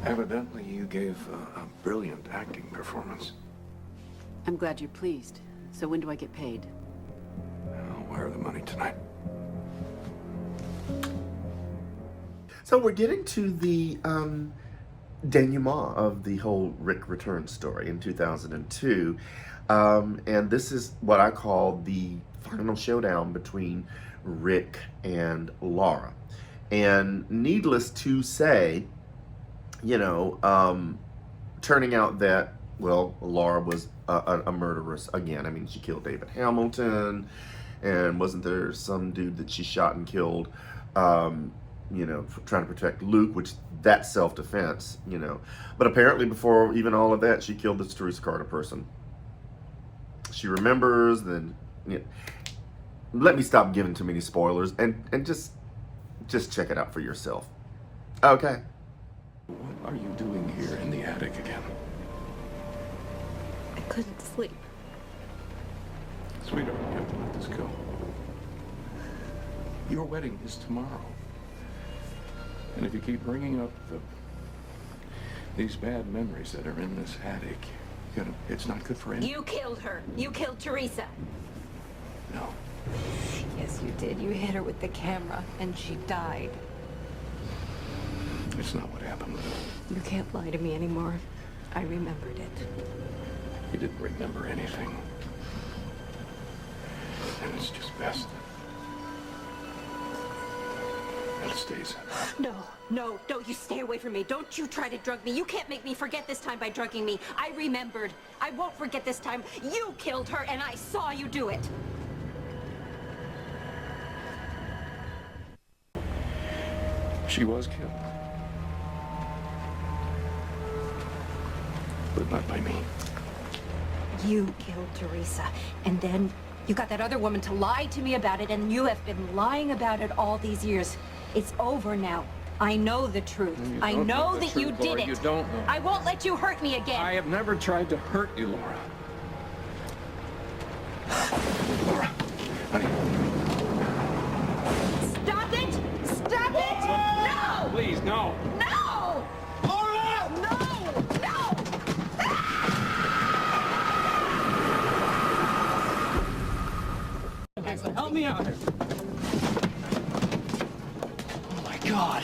Q: Evidently, you gave a brilliant acting performance.
J: I'm glad you're pleased. So when do I get paid?
Q: I'll wire the money tonight.
A: So we're getting to the denouement of the whole Rick Return story in 2002. And this is what I call the final showdown between Rick and Laura. And needless to say, you know, turning out that, well, Laura was a murderess again. I mean, she killed David Hamilton, and wasn't there some dude that she shot and killed, you know, trying to protect Luke, which that's self-defense, you know. But apparently before even all of that, she killed this Teresa Carter person. She remembers, then, you know. let me stop giving too many spoilers and just check it out for yourself. Okay.
Q: What are you doing here in the attic again?
U: I couldn't sleep.
Q: Sweetheart, you have to let this go. Your wedding is tomorrow. And if you keep bringing up these bad memories that are in this attic, it's not good for anyone.
T: You killed her. You killed Teresa.
Q: No.
U: Yes, you did. You hit her with the camera, and she died.
Q: It's not what happened.
U: You can't lie to me anymore. I remembered it.
Q: You didn't remember anything. And it's just best that it stays.
T: No, no, don't you stay away from me. Don't you try to drug me. You can't make me forget this time by drugging me. I remembered. I won't forget this time. You killed her, and I saw you do it.
Q: She was killed. But not by me.
T: You killed Teresa, and then you got that other woman to lie to me about it, and you have been lying about it all these years. It's over now. I know the truth. I know that you did it.
Q: You don't know.
T: I won't let you hurt me again.
Q: I have never tried to hurt you, Laura. Laura, honey.
T: Stop it! Stop it! No!
Q: Please, no.
T: No! Laura! No! No!
P: Okay, so help me out here. Oh my God.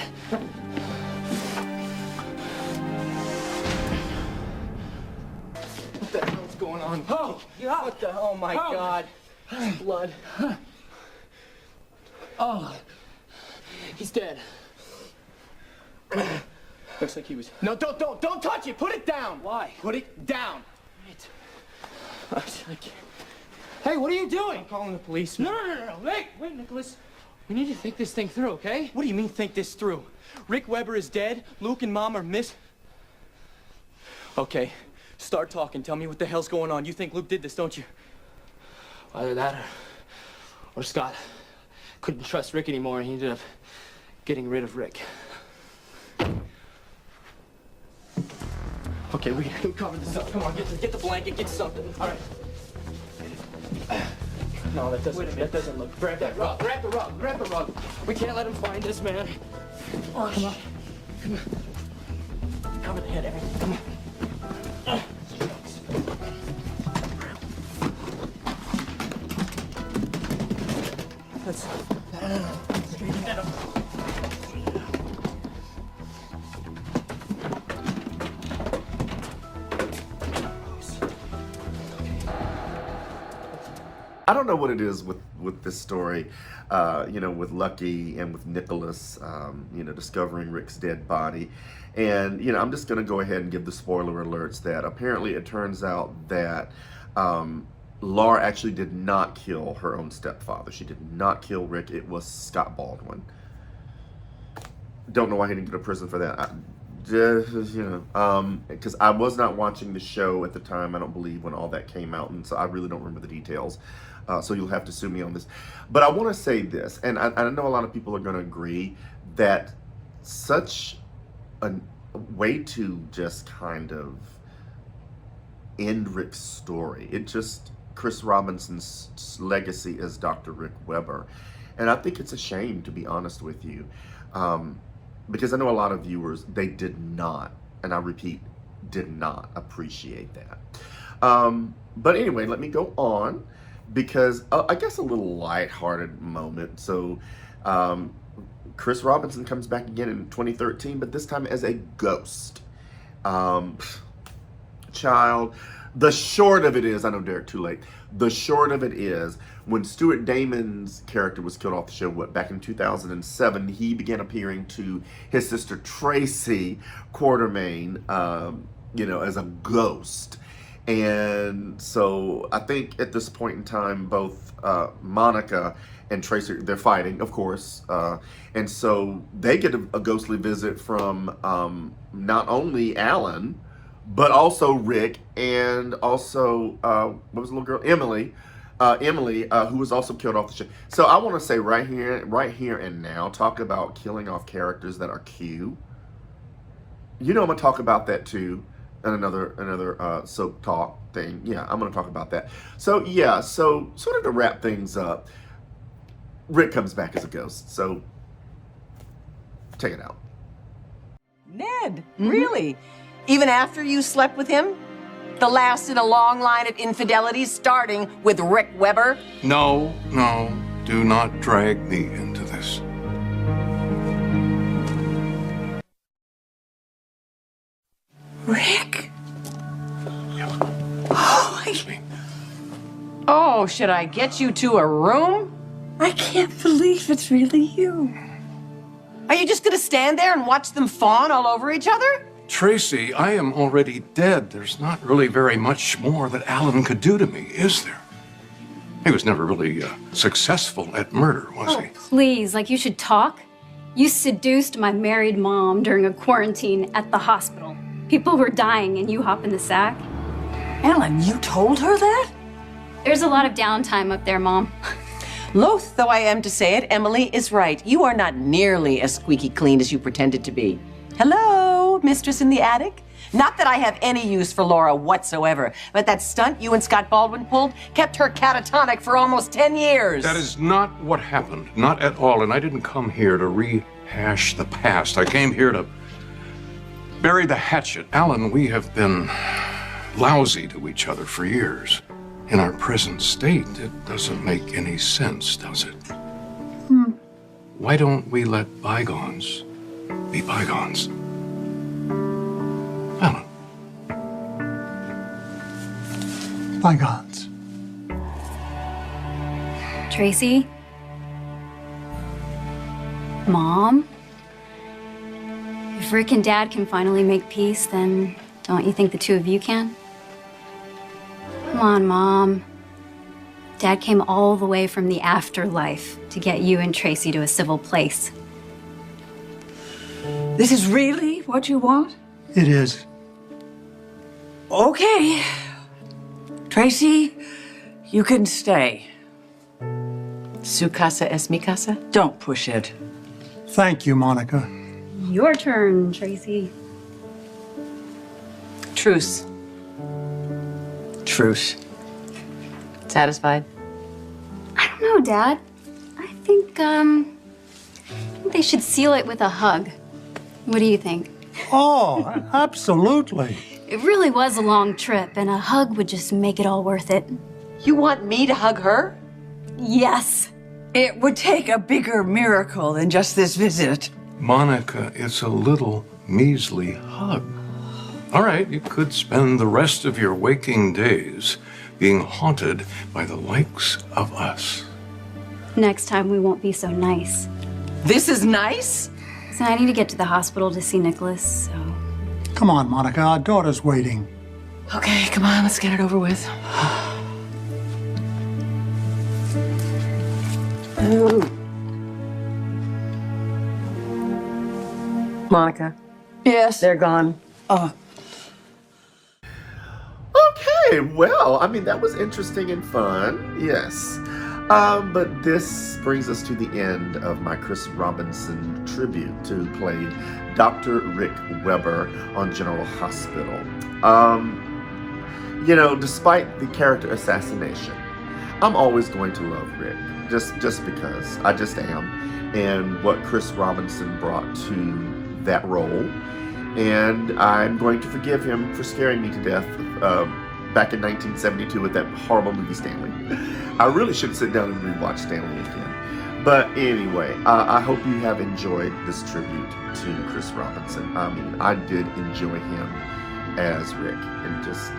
P: What the hell's going on? Oh, yeah. What the? Oh my God. Blood. Oh, he's dead. Looks like he was. No, don't touch it. Put it down. Why? Put it down. Right. I can't. Hey, what are you doing? I'm calling the police. No. Wait, Nicholas. We need to think this thing through, okay? What do you mean think this through? Rick Weber is dead. Luke and Mom are Okay, start talking. Tell me what the hell's going on. You think Luke did this, don't you? Either that or Scott couldn't trust Rick anymore, and he ended up getting rid of Rick. Okay, we can cover this up. Come on, get the blanket, get something. All right. No, that doesn't look. Grab that rug. Grab the rug. We can't let him find us, man. Oh, come on. Cover the head, everything. Come on. Let's. Get him.
A: I don't know what it is with this story, with Lucky and with Nicholas, discovering Rick's dead body. And, I'm just going to go ahead and give the spoiler alerts that apparently it turns out that Laura actually did not kill her own stepfather. She did not kill Rick. It was Scott Baldwin. Don't know why he didn't go to prison for that. Because I was not watching the show at the time, I don't believe, when all that came out, and so I really don't remember the details. So you'll have to sue me on this. But I want to say this, and I know a lot of people are going to agree, that such a way to just kind of end Rick's story. It just, Chris Robinson's legacy as Dr. Rick Weber. And I think it's a shame, to be honest with you. Because I know a lot of viewers, they did not, and I repeat, did not appreciate that. But anyway, let me go on, because I guess a little lighthearted moment. So Chris Robinson comes back again in 2013, but this time as a ghost. Child, the short of it is, I know, Derek, too late. The short of it is, when Stuart Damon's character was killed off the show, back in 2007, he began appearing to his sister Tracy Quartermain, as a ghost. And so I think at this point in time, both Monica and Tracy, they're fighting, of course. And so they get a ghostly visit from not only Alan, but also Rick, and also, what was the little girl? Emily. Emily, who was also killed off the show. So I want to say right here and now, talk about killing off characters that are Q. You know I'm going to talk about that too in another soap talk thing. Yeah, I'm going to talk about that. So yeah, so sort of to wrap things up, Rick comes back as a ghost. So check it out.
C: Ned, really? Even after you slept with him? The last in a long line of infidelities, starting with Rick Weber?
Q: No, do not drag me into this.
C: Rick? Oh, should I get you to a room? I can't believe it's really you. Are you just gonna stand there and watch them fawn all over each other?
Q: Tracy, I am already dead. There's not really very much more that Alan could do to me, is there? He was never really successful at murder, was he?
V: Please, like you should talk. You seduced my married mom during a quarantine at the hospital. People were dying and you hop in the sack.
C: Ellen, you told her that?
V: There's a lot of downtime up there, Mom.
C: Loath though I am to say it, Emily is right. You are not nearly as squeaky clean as you pretended to be. Hello, mistress in the attic? Not that I have any use for Laura whatsoever, but that stunt you and Scott Baldwin pulled kept her catatonic for almost 10 years.
Q: That is not what happened. Not at all. And I didn't come here to rehash the past. I came here to bury the hatchet. Alan, we have been lousy to each other for years. In our present state, it doesn't make any sense, does it? Why don't we let bygones be bygones? Alan.
S: Bygones.
V: Tracy? Mom? If Rick and Dad can finally make peace, then don't you think the two of you can? Come on, Mom. Dad came all the way from the afterlife to get you and Tracy to a civil place.
C: This is really what you want?
S: It is.
C: Okay. Tracy, you can stay. Su casa es mi casa? Don't push it.
S: Thank you, Monica.
V: Your turn, Tracy.
C: Truce. Truce. Satisfied?
V: I don't know, Dad. I think they should seal it with a hug. What do you think?
S: Oh, absolutely.
V: It really was a long trip, and a hug would just make it all worth it.
C: You want me to hug her?
V: Yes.
C: It would take a bigger miracle than just this visit.
Q: Monica, it's a little measly hug. All right, you could spend the rest of your waking days being haunted by the likes of us.
V: Next time we won't be so nice.
C: This is nice?
V: So I need to get to the hospital to see Nicholas, so...
S: Come on, Monica, our daughter's waiting.
C: Okay, come on, let's get it over with. Monica.
B: Yes.
C: They're gone.
A: Okay, well, I mean, that was interesting and fun, yes. But this brings us to the end of my Chris Robinson tribute, who played Dr. Rick Weber on General Hospital. You know, despite the character assassination, I'm always going to love Rick, just because. I just am. And what Chris Robinson brought to that role. And I'm going to forgive him for scaring me to death back in 1972 with that horrible movie Stanley. I really should sit down and rewatch Stanley again. But anyway, I hope you have enjoyed this tribute to Chris Robinson. I mean, I did enjoy him as Rick, and just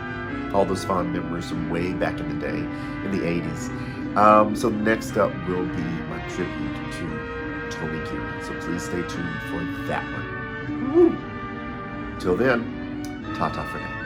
A: all those fond memories from way back in the day, in the 80s. So next up will be my tribute to Tony Kieran. So please stay tuned for that one. Woo. Till then, ta-ta for now.